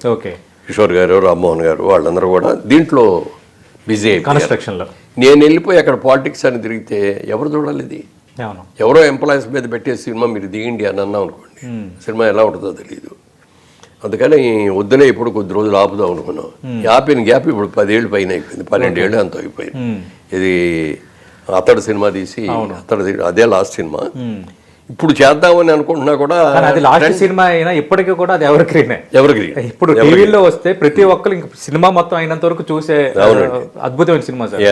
కిషోర్ గారు, రామ్మోహన్ గారు, వాళ్ళందరూ కూడా దీంట్లో బిజీ కన్స్ట్రక్షన్లో. నేను వెళ్ళిపోయి అక్కడ పాలిటిక్స్ అని తిరిగితే ఎవరు చూడాలి, ఇది ఎవరో ఎంప్లాయీస్ మీద పెట్టే సినిమా మీరు దిగండి అని అన్నాం అనుకోండి, సినిమా ఎలా ఉంటుందో తెలియదు. అందుకని వద్దులే, ఇప్పుడు కొద్ది రోజులు ఆపుదాం అనుకున్నాం. ఆపిన గ్యాప్ ఇప్పుడు 10 ఏళ్ళు పైన అయిపోయింది, 12 ఏళ్ళు అంత అయిపోయింది. ఇది అతడు సినిమా తీసి, అదే లాస్ట్ సినిమా. ఇప్పుడు చేద్దామని అనుకుంటున్నా కూడా, అది లాస్ట్ సినిమా అయినా ఇప్పటికీ కూడా అది ఎవరిగ్రీన్. ఇప్పుడు టీవీలో వస్తే ప్రతి ఒక్కరు సినిమా మొత్తం అయినంత వరకు చూసే అద్భుతమైన సినిమా సార్.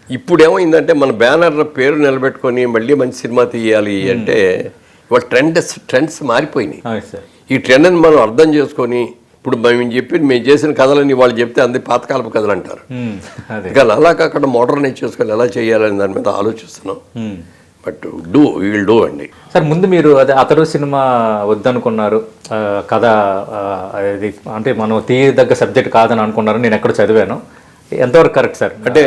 ఇప్పుడు ఏమైందంటే, మన బ్యానర్ పేరు నిలబెట్టుకొని మళ్ళీ మంచి సినిమా తీయాలి అంటే ఇవాళ ట్రెండ్స్ మారిపోయినాయి. ఈ ట్రెండ్ని మనం అర్థం చేసుకొని, ఇప్పుడు మేము చేసిన కథలని వాళ్ళు చెప్తే అంది పాతకాలపు కథలు అంటారు. కానీ అలా కాకుండా మోడర్నైజ్ చేసుకొని ఎలా చేయాలని దాని మీద ఆలోచిస్తున్నాం. బట్ విల్ డూ అండి. సార్ ముందు మీరు అతడు సినిమా వద్దనుకున్నారు, కథ అది అంటే మనం తీయదగ్గ సబ్జెక్ట్ కాదని అనుకున్నారు, నేను ఎక్కడ చదివాను, ఎంతవరకు కరెక్ట్ సార్? అంటే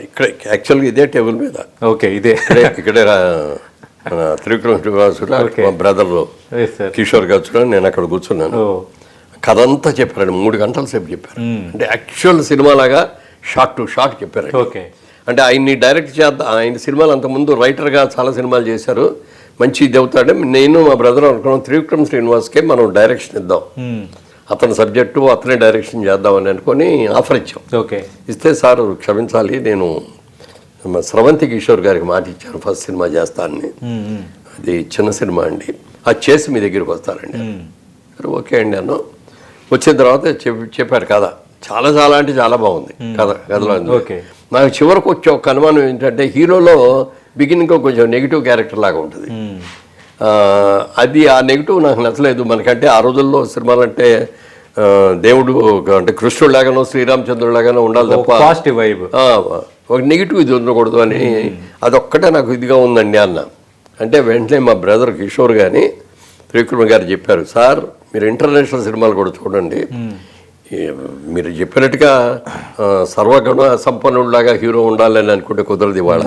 ఇక్కడ యాక్చువల్గా ఇదే టేబుల్ మీద, ఓకే ఇదే ఇక్కడే త్రివిక్రమ్ శ్రీనివాసుడు మా బ్రదర్ కిషోర్ గారు, నేను అక్కడ కూర్చున్నాను. కథ అంతా చెప్పారండి, 3 గంటల సేపు చెప్పారు. అంటే యాక్చువల్ సినిమా లాగా షార్ట్ టు షార్ట్ చెప్పారు. ఓకే. అంటే ఆయన్ని డైరెక్ట్ చేద్దాం, ఆయన సినిమాలు అంతకుముందు రైటర్గా చాలా సినిమాలు చేశారు, మంచి ఇది అవుతాడు. నేను మా బ్రదర్ అనుకున్నాం త్రివిక్రమ్ శ్రీనివాస్కే మనం డైరెక్షన్ ఇద్దాం, అతని సబ్జెక్టు అతనే డైరెక్షన్ చేద్దామని అనుకొని ఆఫర్ ఇచ్చాం. ఓకే. ఇస్తే సార్ క్షమించాలి, నేను స్రవంతి కిషోర్ గారికి మాట ఇచ్చాను ఫస్ట్ సినిమా చేస్తానని, అది చిన్న సినిమా అండి, అది చేసి మీ దగ్గరికి వస్తానండి. ఓకే అండి అన్న. వచ్చిన తర్వాత చెప్పారు కథ, చాలా చాలా అంటే చాలా బాగుంది కథలో. నాకు చివరికి వచ్చే ఒక అనుమానం ఏంటంటే, హీరోలో బిగినింగ్లో కొంచెం నెగిటివ్ క్యారెక్టర్ లాగా ఉంటుంది, అది ఆ నెగిటివ్ నాకు నచ్చలేదు. మనకంటే ఆ రోజుల్లో సినిమాలు అంటే దేవుడు అంటే కృష్ణుడు లాగానో శ్రీరామచంద్రుడు లాగానో ఉండాలి తప్ప పాజిటివ్ వైబ్, ఒక నెగిటివ్ ఇది ఉండకూడదు అని అదొక్కటే నాకు ఇదిగా ఉందండి అన్న. అంటే వెంటనే మా బ్రదర్ కిషోర్ కానీ త్రివిక్రమ గారు చెప్పారు, సార్ మీరు ఇంటర్నేషనల్ సినిమాలు కూడా చూడండి, మీరు చెప్పినట్టుగా సర్వగుణ సంపన్నుడిలాగా హీరో ఉండాలని అనుకుంటే కుదరదు. ఇవాళ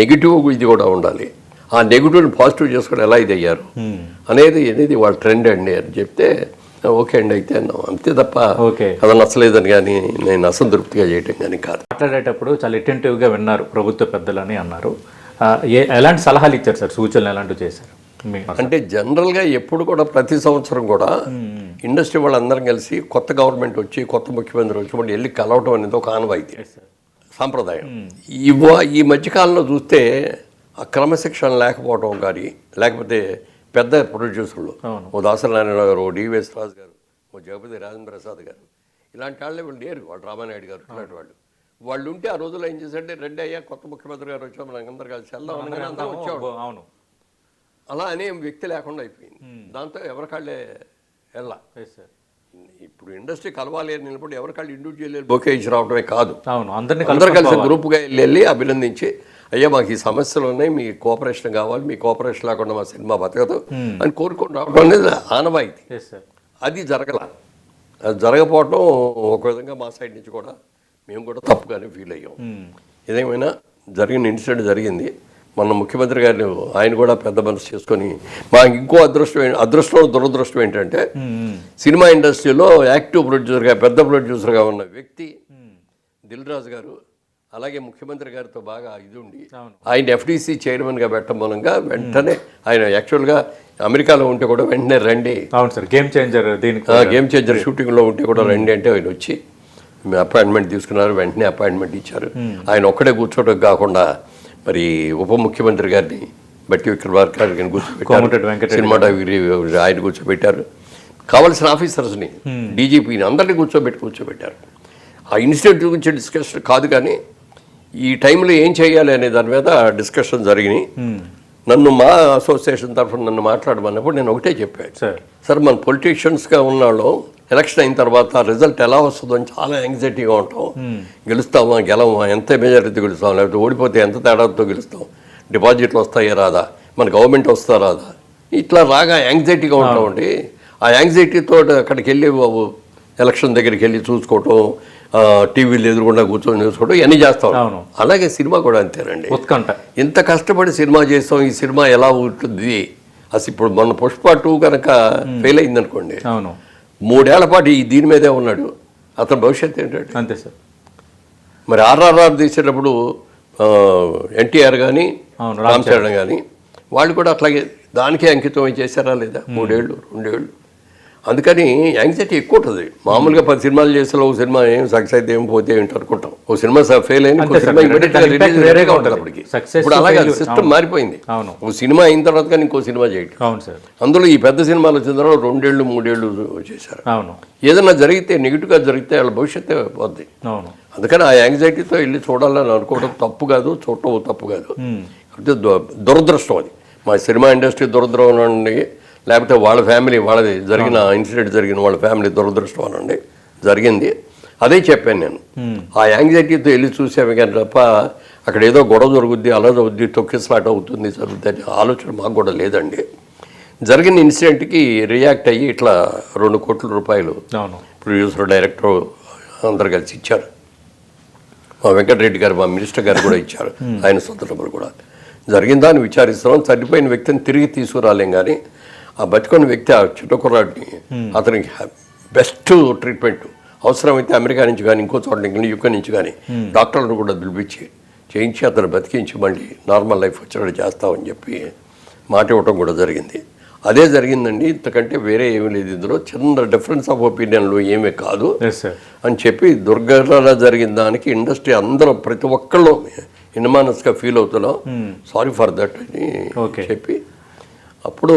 నెగిటివ్ ఇది కూడా ఉండాలి, ఆ నెగిటివ్ని పాజిటివ్ చేసుకుని ఎలా ఇది అయ్యారు అనేది వాళ్ళ ట్రెండ్ అండి అని చెప్తే ఓకే అండి అయితే అన్నాం, అంతే తప్ప అది నచ్చలేదని కానీ నేను అసంతృప్తిగా చేయటం కానీ కాదు. మాట్లాడేటప్పుడు చాలా అటెంటివ్గా విన్నారు ప్రభుత్వ పెద్దలని అన్నారు. ఎలాంటి సలహాలు ఇచ్చారు సార్, సూచనలు ఎలాంటివి చేశారు? అంటే జనరల్గా ఎప్పుడు కూడా ప్రతి సంవత్సరం కూడా ఇండస్ట్రీ వాళ్ళందరం కలిసి కొత్త గవర్నమెంట్ వచ్చి కొత్త ముఖ్యమంత్రి వచ్చి వాళ్ళు వెళ్ళి కలవటం అనేది ఒక ఆనవాయితీ, సాంప్రదాయం. ఈ మధ్యకాలంలో చూస్తే ఆ క్రమశిక్షణ లేకపోవడం కానీ, లేకపోతే పెద్ద ప్రొడ్యూసర్లు ఓ దాసరి నారాయణరావు గారు, ఓ డివిఎస్ రాజు గారు, ఓ జగపతి రాజేంద్ర ప్రసాద్ గారు, ఇలాంటి వాళ్ళే వాళ్ళు లేరు. వాళ్ళు రామానాయుడు గారు ఇలాంటి వాళ్ళు ఉంటే ఆ రోజుల్లో ఏం చేశారంటే రెడ్డి అయ్యా కొత్త ముఖ్యమంత్రి గారు వచ్చాము మనందరూ కలిసి వెళ్దాం అనగానే అందరం వచ్చాము. అవును, అలా అనే వ్యక్తి లేకుండా అయిపోయింది. దాంతో ఎవరికాళ్ళే వెళ్ళా. ఇప్పుడు ఇండస్ట్రీ కలవాలి అని నిలబడి ఎవరికాళ్ళు ఇండివిజువల్ బొకే ఇచ్చి రావడమే కాదు, అందరు కలిసి గ్రూప్గా వెళ్ళి అభినందించి అయ్యా మాకు ఈ సమస్యలు ఉన్నాయి, మీ కోఆపరేషన్ కావాలి, మీ కోఆపరేషన్ లేకుండా మా సినిమా బతకదు అని కోరుకొని రావడం అనేది ఆనవాయితీ. అది అది జరగకపోవడం ఒక విధంగా మా సైడ్ నుంచి కూడా మేము కూడా తప్పుగానే ఫీల్ అయ్యాం. ఏదేమైనా జరిగిన ఇన్సిడెంట్ జరిగింది. మన ముఖ్యమంత్రి గారిని ఆయన కూడా పెద్ద మనసు చేసుకొని మాకు ఇంకో అదృష్టం దురదృష్టం ఏంటంటే సినిమా ఇండస్ట్రీలో యాక్టివ్ ప్రొడ్యూసర్గా పెద్ద ప్రొడ్యూసర్గా ఉన్న వ్యక్తి దిల్ రాజు గారు, అలాగే ముఖ్యమంత్రి గారితో బాగా ఇది ఉండి ఆయన ఎఫ్డీసీ చైర్మన్గా పెట్టడం మూలంగా వెంటనే ఆయన యాక్చువల్గా అమెరికాలో ఉంటే కూడా వెంటనే రండి, అవును సార్ గేమ్ చేంజర్ షూటింగ్లో ఉంటే కూడా రండి అంటే ఆయన వచ్చి అపాయింట్మెంట్ తీసుకున్నారు. వెంటనే అపాయింట్మెంట్ ఇచ్చారు. ఆయన ఒక్కడే కూర్చోవడం కాకుండా మరి ఉప ముఖ్యమంత్రి గారిని బట్టి విక్రమార్క గారిని కూర్చోబెట్టారు, సినిమాటోగ్రఫీ ఆయన కూర్చోబెట్టారు, కావాల్సిన ఆఫీసర్స్ని డీజీపీని అందరినీ కూర్చోబెట్టారు. ఆ ఇన్సిడెంట్ గురించి డిస్కషన్ కాదు కానీ ఈ టైంలో ఏం చేయాలి అనే దాని మీద డిస్కషన్ జరిగినాయి. నన్ను మా అసోసియేషన్ తరఫున నన్ను మాట్లాడమన్నప్పుడు నేను ఒకటే చెప్పాను, సార్ మన పొలిటీషియన్స్గా ఉన్నాళ్ళు ఎలక్షన్ అయిన తర్వాత రిజల్ట్ ఎలా వస్తుందో అని చాలా యాంగ్జైటీగా ఉంటాం. గెలుస్తామా గెలవమా, ఎంత మెజారిటీ గెలుస్తాం, లేకపోతే ఓడిపోతే ఎంత తేడాతో గెలుస్తాం, డిపాజిట్లు వస్తాయా రాదా, మన గవర్నమెంట్ వస్తా రాదా, ఇట్లా రాగా యాంగ్జైటీగా ఉంటామండి. ఆ యాంగ్జైటీతో అక్కడికి వెళ్ళి బాబు ఎలక్షన్ దగ్గరికి వెళ్ళి చూసుకోవటం, టీవీలు ఎదురుకుండా కూర్చొని చూసుకోవడం ఇవన్నీ చేస్తాం. అలాగే సినిమా కూడా అంతేనండి. ఇంత కష్టపడి సినిమా చేస్తాం, ఈ సినిమా ఎలా ఉంటుంది అసలు. ఇప్పుడు మన పుష్ప 2 కనుక ఫెయిల్ అయింది అనుకోండి, 3 ఏళ్ల పాటు దీని మీదే ఉన్నాడు, అతని భవిష్యత్తు ఏంటంటే అంతే సార్. మరి ఆర్ఆర్ఆర్ తీసేటప్పుడు ఎన్టీఆర్ కానీ రామ్ చరణ్ కానీ వాళ్ళు కూడా అట్లాగే దానికే అంకితం చేశారా లేదా, 3 ఏళ్ళు 2 ఏళ్ళు. అందుకని యాంగ్జైటీ ఎక్కువ ఉంటుంది. మామూలుగా 10 సినిమాలు చేస్తే ఒక సినిమా ఏం సక్సెస్ అయితే ఏం పోతే ఏంటో అనుకుంటాం, ఒక సినిమా ఫెయిల్ అయింది, ఒక సినిమా వేరేగా ఉంటుంది అప్పటికి. ఇప్పుడు అలాగే సిస్టమ్ మారిపోయింది. ఒక సినిమా అయిన తర్వాత కానీ ఇంకో సినిమా చేయటం. అందులో ఈ పెద్ద సినిమాలు వచ్చిన తర్వాత 2 ఏళ్ళు 3 ఏళ్ళు చేశారు. ఏదైనా జరిగితే నెగిటివ్గా జరిగితే వాళ్ళ భవిష్యత్తు పోద్ది. అందుకని ఆ యాంగ్జైటీతో వెళ్ళి చూడాలని అనుకోవడం తప్పు కాదు, చూడటం తప్పు కాదు. అంటే దురదృష్టం అది. మా సినిమా ఇండస్ట్రీ దురదృష్టం అనండి, లేకపోతే వాళ్ళ ఫ్యామిలీ వాళ్ళది జరిగిన ఇన్సిడెంట్ జరిగిన వాళ్ళ ఫ్యామిలీ దురదృష్టం అనండి జరిగింది. అదే చెప్పాను నేను. ఆ యాంగ్జైటీతో వెళ్ళి చూసాము కానీ తప్ప అక్కడ ఏదో గొడవ జరుగుద్ది, అలా జరుగుద్ది, తొక్కిసలాట అవుతుంది జరుగుతుంది ఆలోచన మాకు కూడా లేదండి. జరిగిన ఇన్సిడెంట్కి రియాక్ట్ అయ్యి ఇట్లా 2 కోట్ల రూపాయలు ప్రొడ్యూసర్ డైరెక్టర్ అందరు కలిసి ఇచ్చారు. మా వెంకటరెడ్డి గారు మా మినిస్టర్ గారు కూడా ఇచ్చారు, ఆయన సొంత డబ్బులు కూడా. జరిగిందా అని విచారిస్తున్నాం. చనిపోయిన వ్యక్తిని తిరిగి తీసుకురాలేం కానీ ఆ బతికొన్న వ్యక్తి ఆ చిన్న కుర్రాడిని అతనికి బెస్ట్ ట్రీట్మెంట్ అవసరమైతే అమెరికా నుంచి కానీ ఇంకో చోట యూకే నుంచి కానీ డాక్టర్లను కూడా పిలిపించి చేయించి అతను బతికించి మళ్ళీ నార్మల్ లైఫ్ వచ్చేటట్టు చేస్తామని చెప్పి మాట ఇవ్వటం కూడా జరిగింది. అదే జరిగిందండి, ఇంతకంటే వేరే ఏమీ లేదు. ఇందులో చిన్న డిఫరెన్స్ ఆఫ్ ఒపీనియన్లు ఏమీ కాదు అని చెప్పి దుర్ఘటన జరిగిన దానికి ఇండస్ట్రీ అందరూ ప్రతి ఒక్కళ్ళు ఇన్మానస్గా ఫీల్ అవుతున్నాం, సారీ ఫర్ దట్ అని చెప్పి అప్పుడు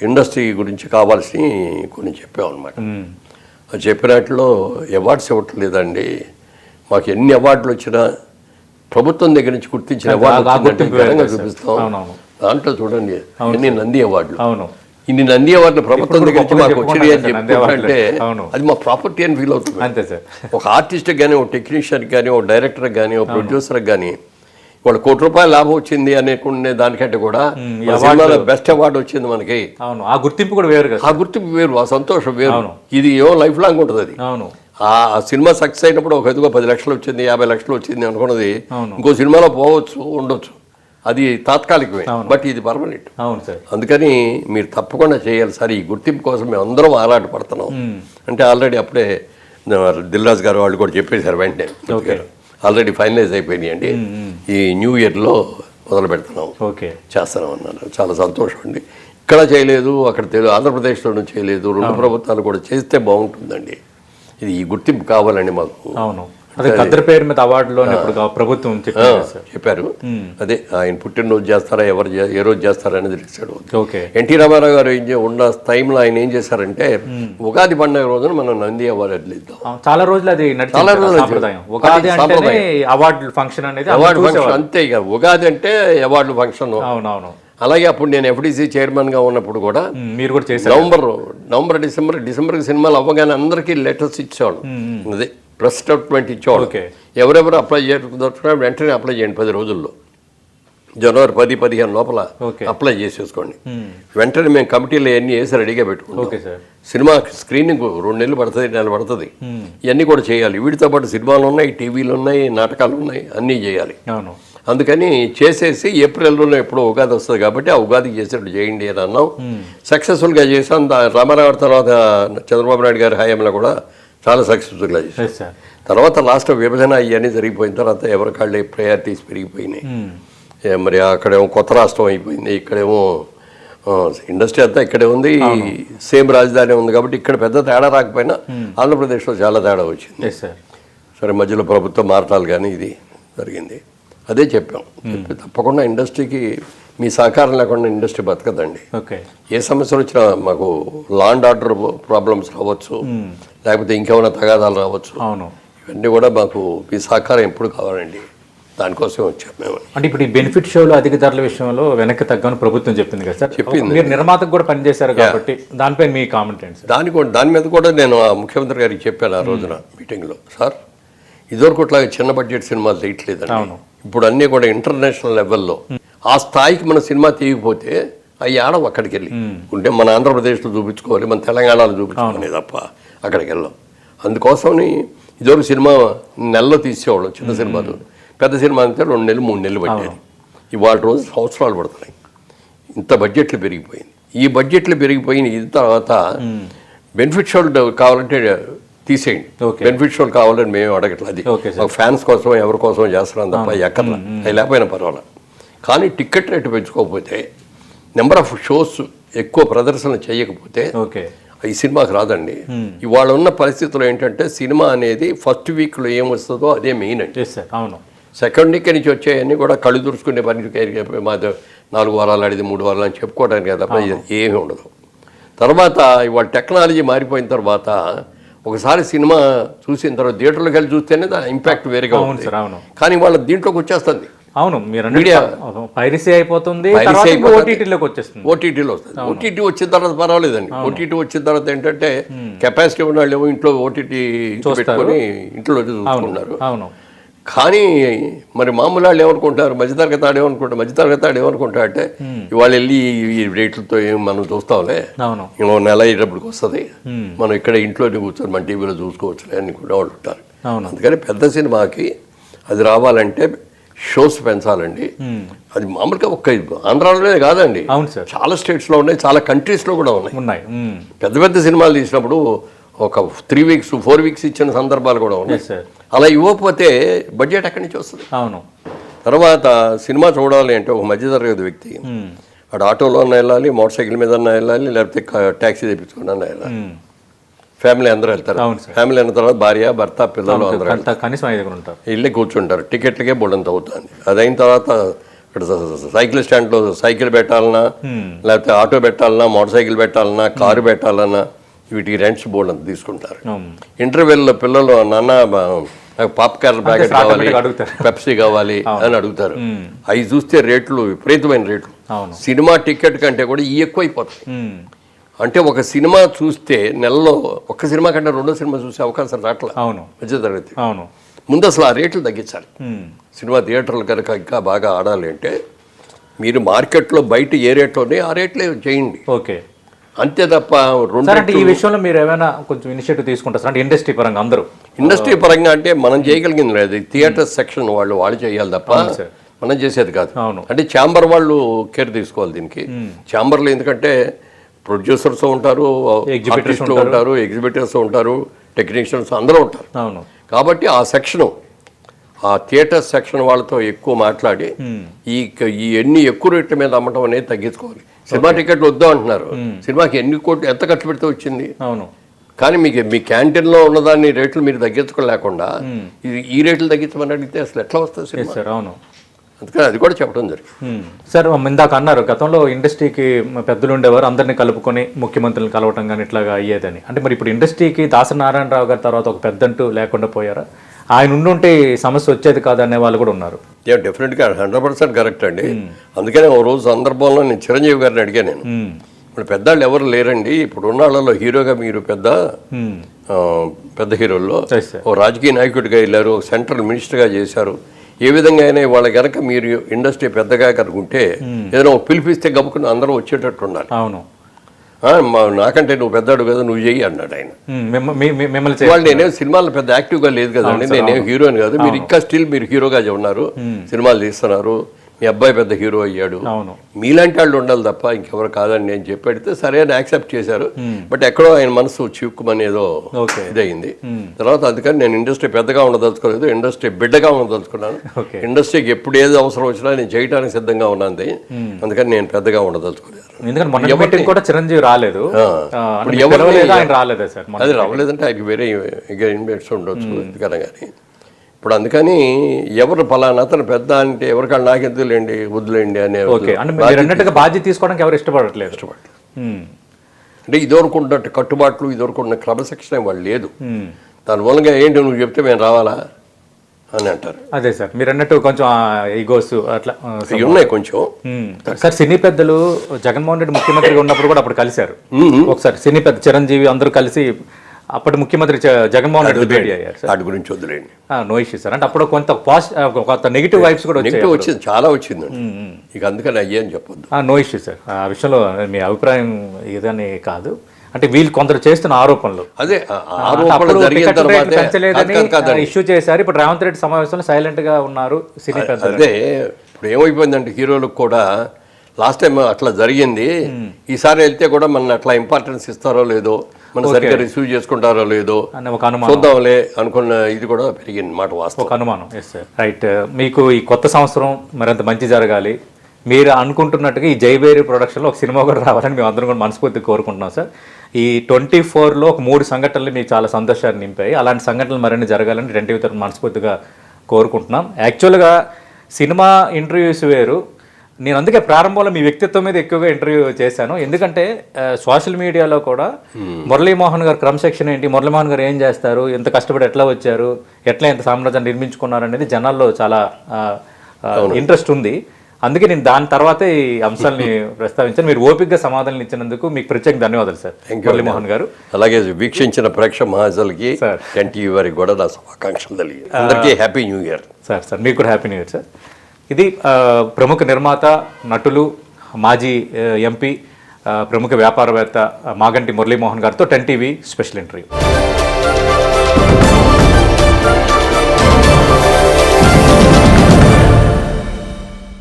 ఇండస్ట్రీ గురించి కావాల్సి కొన్ని చెప్పామన్నమాట. అది చెప్పినట్లో అవార్డ్స్ ఇవ్వట్లేదండి, మాకు ఎన్ని అవార్డులు వచ్చినా ప్రభుత్వం దగ్గర నుంచి గుర్తించిన అవార్డు ఘనంగా చూపిస్తాం, దాంట్లో చూడండి ఎన్ని నంది అవార్డులు. అవును. ఇన్ని నంది అవార్డులు ప్రభుత్వం దగ్గర నుంచి మాకు వచ్చినాయి అని చెప్పుకుంటే అవును. అది మా ప్రాపర్టీ అని ఫీల్ అవుతుంది. అంతే సార్. ఒక ఆర్టిస్ట్కి కానీ, ఒక టెక్నీషియన్కి కానీ, ఒక డైరెక్టర్కి కానీ, ఒక ప్రొడ్యూసర్కి కానీ వాళ్ళు ₹1 లాభం వచ్చింది అనుకునే దానికంటే కూడా సినిమాలో బెస్ట్ అవార్డు వచ్చింది మనకి. అవును. ఆ గుర్తింపు కూడా వేరు కదా. ఆ గుర్తింపు వేరు, ఆ సంతోషం వేరు. ఇది ఏమో లైఫ్ లాంగ్ ఉంటుంది అది. అవును. ఆ సినిమా సక్సెస్ అయినప్పుడు ఒక ఎదుగో 10 లక్షలు వచ్చింది, 50 లక్షలు వచ్చింది అనుకున్నది ఇంకో సినిమాలో పోవచ్చు, ఉండొచ్చు. అది తాత్కాలికమే, బట్ ఇది పర్మనెంట్. అవును సార్. అందుకని మీరు తప్పకుండా చేయాలి సార్. ఈ గుర్తింపు కోసం మేము అందరం ఆరాట పడుతున్నాం. అంటే ఆల్రెడీ అప్పుడే దిల్ రాజు గారు వాళ్ళు కూడా చెప్పేశారు వెంటనే. ఆల్రెడీ ఫైనలైజ్ అయిపోయినాయి అండి. ఈ న్యూ ఇయర్లో మొదలు పెడుతున్నాం, చేస్తున్నాం అన్నారు. చాలా సంతోషం అండి. ఇక్కడ చేయలేదు, అక్కడ ఆంధ్రప్రదేశ్లోనూ చేయలేదు. 2 ప్రభుత్వాలు కూడా చేస్తే బాగుంటుందండి. ఇది ఈ గుర్తింపు కావాలండి మాకు. అవును. అదే ఖద్దర్ పేరు మీద అవార్డులో ప్రభుత్వం చెప్పారు. అదే ఆయన పుట్టినరోజు చేస్తారా, ఏ రోజు చేస్తారా అనేది డిసైడ్ అవుతుంది. ఎన్టీ రామారావు గారు ఉన్న టైంలో ఆయన ఏం చేశారంటే ఉగాది పండుగ రోజున మనం నంది అవార్డు ఇద్దాం. చాలా రోజులు అది చాలా అవార్డు ఫంక్షన్ అనేది అవార్డు ఫంక్షన్ అంతే. ఇక ఉగాది అంటే అవార్డు ఫంక్షన్. అవునవును. అలాగే అప్పుడు నేను ఎఫ్డీసీ చైర్మన్ గా ఉన్నప్పుడు కూడా మీరు కూడా చేశారు. నవంబర్ డిసెంబర్కి సినిమాలు అవ్వగానే అందరికీ లెటర్స్ ఇచ్చేవాడు. అదే ప్రెస్ స్టేట్మెంట్ ఇచ్చేవాడు. ఎవరెవరు అప్లై చేసుకుంటున్నారు వెంటనే అప్లై చేయండి, 10 రోజుల్లో, జనవరి 10-15 లోపల అప్లై చేసేసుకోండి. వెంటనే మేము కమిటీలో అన్ని వేసి రెడీగా పెట్టుకుంటాం. సినిమా స్క్రీనింగ్ 2 నెలలు పడుతుంది, 1 నెల పడుతుంది. ఇవన్నీ కూడా చేయాలి. వీటితో పాటు సినిమాలు ఉన్నాయి, టీవీలు ఉన్నాయి, నాటకాలు ఉన్నాయి, అన్నీ చేయాలి. అందుకని చేసేసి ఏప్రిల్లో ఎప్పుడో ఉగాది వస్తుంది కాబట్టి ఆ ఉగాదికి చేసేటట్టు చేయండి అని అన్నాం. సక్సెస్ఫుల్గా చేసాం. రామారావు తర్వాత చంద్రబాబు నాయుడు గారి హయాంలో కూడా చాలా సక్సెస్ఫుల్గా చేశాం. తర్వాత లాస్ట్ విభజన ఇవన్నీ జరిగిపోయిన తర్వాత ఎవరి కాళ్ళే ప్రయారిటీస్ పెరిగిపోయినాయి. మరి అక్కడేమో కొత్త రాష్ట్రం అయిపోయింది, ఇక్కడేమో ఇండస్ట్రీ అంతా ఇక్కడే ఉంది, సేమ్ రాజధాని ఉంది కాబట్టి ఇక్కడ పెద్ద తేడా రాకపోయినా ఆంధ్రప్రదేశ్లో చాలా తేడా వచ్చింది. సరే మధ్యలో ప్రభుత్వం మార్చాలి కానీ ఇది జరిగింది. అదే చెప్పాం, తప్పకుండా ఇండస్ట్రీకి మీ సహకారం లేకుండా ఇండస్ట్రీ బతకదండి. ఏ సమస్యలు వచ్చినా మాకు లా అండ్ ఆర్డర్ ప్రాబ్లమ్స్ రావచ్చు, లేకపోతే ఇంకేమైనా తగాదాలు రావచ్చు. ఇవన్నీ కూడా మాకు మీ సహకారం ఎప్పుడు కావాలండి. దానికోసం వచ్చాం మేము. అంటే ఇప్పుడు ఈ బెనిఫిట్ షోలో అధిక ధరల విషయంలో వెనక్కి తగ్గని ప్రభుత్వం చెప్పింది కదా సార్. చెప్పింది. మీరు నిర్మాతకు కూడా పనిచేశారు కాబట్టి దానిపై మీ కామెంట్ ఏంటి సార్? దాని మీద కూడా నేను ముఖ్యమంత్రి గారికి చెప్పాను ఆ రోజున మీటింగ్లో. సార్ ఇదివరకుట్లాగా చిన్న బడ్జెట్ సినిమాలు తీయట్లేదండి. ఇప్పుడు అన్నీ కూడా ఇంటర్నేషనల్ లెవెల్లో ఆ స్థాయికి మన సినిమా తీయకపోతే అవి ఆడవు. అక్కడికి వెళ్ళి ఉంటే మన ఆంధ్రప్రదేశ్లో చూపించుకోవాలి, మన తెలంగాణలో చూపించుకోవాలి తప్ప అక్కడికి వెళ్ళాం. అందుకోసమని ఇదివరకు సినిమా నెలలో తీసేవాళ్ళం చిన్న సినిమాలు. పెద్ద సినిమా అంటే 2 నెలలు 3 నెలలు పట్టేది. ఇవాళ రోజు సంవత్సరాలు పడుతున్నాయి. ఇంత బడ్జెట్లు పెరిగిపోయింది. ఈ బడ్జెట్లు పెరిగిపోయిన ఇది తర్వాత బెనిఫిట్ షోలు కావాలంటే తీసేయండి. బెనిఫిట్ షోలు కావాలని మేము అడగట్లేదు. అది ఫ్యాన్స్ కోసం ఎవరి కోసం చేస్తున్నాం తప్ప ఎక్కడ అవి లేకపోయినా పర్వాలేదు. కానీ టికెట్ రేటు పెంచుకోకపోతే, నెంబర్ ఆఫ్ షోస్ ఎక్కువ ప్రదర్శన చేయకపోతే ఈ సినిమాకి రాదండి. ఇవాళ ఉన్న పరిస్థితుల్లో ఏంటంటే సినిమా అనేది ఫస్ట్ వీక్లో ఏం వస్తుందో అదే మెయిన్ అండి. సెకండ్ వీక్ నుంచి వచ్చేవన్నీ కూడా కళ్ళు దురుచుకునే పని, మాది 4 వారాలు ఆడిది 3 వారాలు అని చెప్పుకోవడానికి తప్ప ఏమీ ఉండదు. తర్వాత ఇవాళ టెక్నాలజీ మారిపోయిన తర్వాత ఒకసారి సినిమా చూసిన తర్వాత థియేటర్లోకి వెళ్ళి చూస్తేనే ఇంపాక్ట్ వేరేగా ఉంది. కానీ వాళ్ళ దీంట్లోకి వచ్చేస్తుంది. అవును, పైరసీ అయిపోతుంది, ఓటీటీలోకి వచ్చేస్తుంది. ఓటీటీలో వస్తుంది. ఓటీటీ వచ్చిన తర్వాత పర్వాలేదండి. ఓటీటీ వచ్చిన తర్వాత ఏంటంటే కెపాసిటీ ఉన్న వాళ్ళు ఏమో ఇంట్లో ఓటీటీ పెట్టుకొని ఇంట్లో చూసుకుంటున్నారు. కానీ మరి మామూలు వాళ్ళు ఏమనుకుంటారు, మధ్యతరగతి ఆడు ఏమనుకుంటా అంటే ఇవాళ వెళ్ళి ఈ రేట్లతో ఏం మనం చూస్తాంలే, ఇంకో నెల అయ్యేటప్పటికి వస్తుంది, మనం ఇక్కడ ఇంట్లోనే కూర్చొని మన టీవీలో చూసుకోవచ్చులే అని కూడా వాళ్ళు ఉంటారు. అందుకని పెద్ద సినిమాకి అది రావాలంటే షోస్ పెంచాలండి. అది మామూలుగా ఒక్క ఆంధ్రాలోనే కాదండి, చాలా స్టేట్స్లో ఉన్నాయి, చాలా కంట్రీస్లో కూడా ఉన్నాయి. పెద్ద పెద్ద సినిమాలు తీసినప్పుడు ఒక 3 వీక్స్ 4 వీక్స్ ఇచ్చిన సందర్భాలు కూడా ఉన్నాయి. అలా ఇవ్వకపోతే బడ్జెట్ ఎక్కడి నుంచి వస్తుంది? తర్వాత సినిమా చూడాలి అంటే ఒక మధ్యతరగతి వ్యక్తి అటు ఆటోలో వెళ్ళాలి, మోటార్ సైకిల్ మీద వెళ్ళాలి, లేకపోతే ట్యాక్సీ తెప్పించుకున్నా వెళ్ళాలి. ఫ్యామిలీ అందరూ వెళ్తారు. ఫ్యామిలీ అయిన తర్వాత భార్య భర్త పిల్లలు అందరూ వెళ్ళి కూర్చుంటారు. టికెట్లకే బోల్డంత అవుతుంది. అదైన తర్వాత ఇక్కడ సైకిల్ స్టాండ్లో సైకిల్ పెట్టాలన్నా, లేకపోతే ఆటో పెట్టాలన్నా, మోటార్ సైకిల్ పెట్టాలన్నా, కారు పెట్టాలన్నా వీటికి రెంట్స్ బోర్డు అంత తీసుకుంటారు. ఇంటర్వెల్లో పిల్లలు నాన్న నాకు పాప్కార్న్ ప్యాకెట్ కావాలి, పెప్సీ కావాలి అని అడుగుతారు. అవి చూస్తే రేట్లు విపరీతమైన రేట్లు. అవును. సినిమా టికెట్ కంటే కూడా ఈ ఎక్కువైపోతుంది. ఉమ్, అంటే ఒక సినిమా చూస్తే నెలలో ఒక సినిమా కంటే రెండో సినిమా చూసే అవకాశం రావట్లేదు అవును మధ్య తరగతి. అవును. ముందు అసలు ఆ రేట్లు తగ్గించాలి. ఉమ్, సినిమా థియేటర్లు కనుక ఇంకా బాగా ఆడాలి అంటే మీరు మార్కెట్లో బయట ఏ రేట్లో ఉన్నాయో ఆ రేట్లే చేయండి, ఓకే అంతే తప్ప సార్. అంటే ఈ విషయంలో మీరు ఏమైనా కొంచెం ఇనిషియేటివ్ తీసుకుంటారు సార్? అంటే ఇండస్ట్రీ పరంగా అందరూ ఇండస్ట్రీ పరంగా అంటే మనం చేయగలిగింది లేదు. థియేటర్ సెక్షన్ వాళ్ళు చేయాలి తప్ప సార్. మనం చేసేది కాదు. అవును. అంటే ఛాంబర్ వాళ్ళు కేర్ తీసుకోవాలి దీనికి. ఛాంబర్లో ఎందుకంటే ప్రొడ్యూసర్స్ ఉంటారు, ఆర్టిస్టులు ఉంటారు, ఎగ్జిబిటర్స్ ఉంటారు, టెక్నీషియన్స్ అందరూ ఉంటారు. అవును. కాబట్టి ఆ సెక్షను, ఆ థియేటర్ సెక్షన్ వాళ్ళతో ఎక్కువ మాట్లాడి ఈ ఎన్ని ఎక్కువ రేట్ల మీద అమ్మటం అనేది తగ్గించుకోవాలి. సినిమా టికెట్లు వద్దాం అంటున్నారు. సినిమాకి ఎన్ని కోట్లు ఎంత ఖర్చు పెడితే వచ్చింది? అవును. కానీ మీకు మీ క్యాంటీన్లో ఉన్నదాన్ని రేట్లు మీరు తగ్గించుకోలేకుండా ఈ రేట్లు తగ్గించమని అడిగితే అసలు ఎట్లా వస్తుంది సినిమా? సార్ అవును. అందుకని అది కూడా చెప్పడం జరిగింది. సార్ ఇందాక అన్నారు గతంలో ఇండస్ట్రీకి పెద్దలు ఉండేవారు, అందరినీ కలుపుకొని ముఖ్యమంత్రులను కలవటం కానీ ఇట్లాగా అయ్యేదని. అంటే మరి ఇప్పుడు ఇండస్ట్రీకి దాసనారాయణరావు గారి తర్వాత ఒక పెద్దంటూ లేకుండా పోయారా? ఆయన ఉండుంటే సమస్య వచ్చేది కాదు అనే వాళ్ళు కూడా ఉన్నారు. డెఫినెట్గా 100% కరెక్ట్ అండి. అందుకనే ఓ రోజు సందర్భంలో నేను చిరంజీవి గారిని అడిగాను. నేను ఇప్పుడు పెద్దవాళ్ళు ఎవరు లేరండి, ఇప్పుడు ఉన్న వాళ్ళలో హీరోగా మీరు పెద్ద హీరోల్లో ఓ రాజకీయ నాయకుడిగా వెళ్ళారు, సెంట్రల్ మినిస్టర్గా చేశారు, ఏ విధంగా అయినా వాళ్ళ కనుక మీరు ఇండస్ట్రీ పెద్దగా కనుకుంటే ఏదైనా పిలిపిస్తే గబుకుని అందరూ వచ్చేటట్టు ఉండాలి. అవును. నాకంటే నువ్వు పెద్దాడు కదా, నువ్వు చెయ్యి అన్నాడు ఆయన. మిమ్మల్ని వాళ్ళు నేనేం సినిమాలో పెద్ద యాక్టివ్గా లేదు కదండి, నేనేం హీరోని కాదు, మీరు ఇంకా స్టిల్ మీరు హీరోగా ఉన్నారు, సినిమాలు తీస్తున్నారు, మీ అబ్బాయి పెద్ద హీరో అయ్యాడు, మీలాంటి వాళ్ళు ఉండాలి తప్ప ఇంకెవరు కాదని నేను చెప్పాడితే సరే అని యాక్సెప్ట్ చేశారు. బట్ ఎక్కడో ఆయన మనసు చిక్కుమని ఏదో ఇదయింది. తర్వాత అందుకని నేను ఇండస్ట్రీ పెద్దగా ఉండదలుచుకోలేదు, ఇండస్ట్రీ బిడ్డగా ఉండదలుచుకున్నాను. ఇండస్ట్రీకి ఎప్పుడు ఏది అవసరం వచ్చినా నేను చేయడానికి సిద్ధంగా ఉన్నది, అందుకని నేను పెద్దగా ఉండదలుచుకోలేదు. కూడా చిరంజీవి రాలేదు, అది రావలేదంటే ఆయనకి వేరే ఇన్వెస్ట్ ఉండొచ్చు ఎందుకన్నా. కానీ ఇప్పుడు అందుకని ఎవరు పలానా అతను పెద్ద అంటే ఎవరికాళ్ళు నాకెందుకులేండి వద్దులేండి అనే బాధ్యత తీసుకోవడానికి ఎవరు ఇష్టపడట్లేదు. అంటే ఇదివరకు ఉన్నట్టు కట్టుబాట్లు, ఇదివరకు ఉన్న క్రమశిక్షణ వాళ్ళు లేదు. దాని మూలంగా ఏంటి నువ్వు చెప్తే మేము రావాలా అని అంటారు. అదే సార్ మీరు అన్నట్టు కొంచెం ఈగోస్ అట్లా ఉన్నాయి కొంచెం. సార్ సినీ పెద్దలు జగన్మోహన్ రెడ్డి ముఖ్యమంత్రిగా ఉన్నప్పుడు కూడా అప్పుడు కలిశారు ఒకసారి. సినీ పెద్ద చిరంజీవి అందరూ కలిసి అప్పటి ముఖ్యమంత్రి జగన్మోహన్ రెడ్డి భేటీ అయ్యారు. వాటి గురించి వదిలేండి, నో ఇష్యూ సార్. అంటే అప్పుడు కొంత కొంత నెగిటివ్ వైబ్స్ కూడా వచ్చింది, చాలా వచ్చింది. ఇక అందుకని అయ్యే అని చెప్పొద్దు. No issue sir. ఆ విషయంలో మీ అభిప్రాయం ఏదని కాదు, అంటే వీళ్ళు కొందరు చేస్తున్న ఆరోపణలు అదే ఇష్యూ చేశారు. ఇప్పుడు రేవంత్ రెడ్డి సమావేశంలో సైలెంట్ గా ఉన్నారు సినీ పెద్దలు. అదే ఇప్పుడు ఏమైపోయిందంటే హీరోలకు కూడా లాస్ట్ టైం అట్లా జరిగింది, ఈసారి వెళ్తే కూడా మన అట్లా ఇంపార్టెన్స్ ఇస్తారో లేదో, మన సరిగ్గా రిసీవ్ చేసుకుంటారో లేదో చూద్దాంలే అనుకున్న ఇది కూడా పెరిగింది మాట వాస్తవం. ఒక అనుమానం. రైట్. మీకు ఈ కొత్త సంవత్సరం మరింత మంచి జరగాలి, మీరు అనుకుంటున్నట్టుగా ఈ జైబేరి ప్రొడక్షన్లో ఒక సినిమా కూడా రావాలని మేము అందరం కూడా మనస్ఫూర్తిగా కోరుకుంటున్నాం సార్. ఈ 24లో ఒక 3 సంఘటనలు మీకు చాలా సంతోషాన్ని నింపాయి. అలాంటి సంఘటనలు మరిన్ని జరగాలని 2 తరఫున మనస్ఫూర్తిగా కోరుకుంటున్నాం. యాక్చువల్గా సినిమా ఇంటర్వ్యూస్ వేరు, నేను అందుకే ప్రారంభంలో మీ వ్యక్తిత్వం మీద ఎక్కువగా ఇంటర్వ్యూ చేశాను. ఎందుకంటే సోషల్ మీడియాలో కూడా మురళీమోహన్ గారు క్రమశిక్షణ ఏంటి, మురళీమోహన్ గారు ఏం చేస్తారు, ఎంత కష్టపడి ఎట్లా వచ్చారు, ఎట్లా ఎంత సామ్రాజ్యాన్ని నిర్మించుకున్నారు అనేది జనాల్లో చాలా ఇంట్రెస్ట్ ఉంది. అందుకే నేను దాని తర్వాతే ఈ అంశాలని ప్రస్తావించాను. మీరు ఓపికగా సమాధానం ఇచ్చినందుకు మీకు ప్రత్యేక ధన్యవాదాలు సార్ మురళీమోహన్ గారు. అలాగే వీక్షించిన ప్రేక్షక మహాజల్కి ఎన్టీవీ వారికి కూడా నా శుభాకాంక్షలు తెలియ. అందరికీ happy new year sir. Sir మీకు కూడా హ్యాపీ న్యూ ఇయర్ సార్. ఇది ప్రముఖ నిర్మాత, నటులు, మాజీ ఎంపీ, ప్రముఖ వ్యాపారవేత్త మాగంటి మురళీమోహన్ గారితో 10 టీవీ స్పెషల్ ఇంటర్వ్యూ.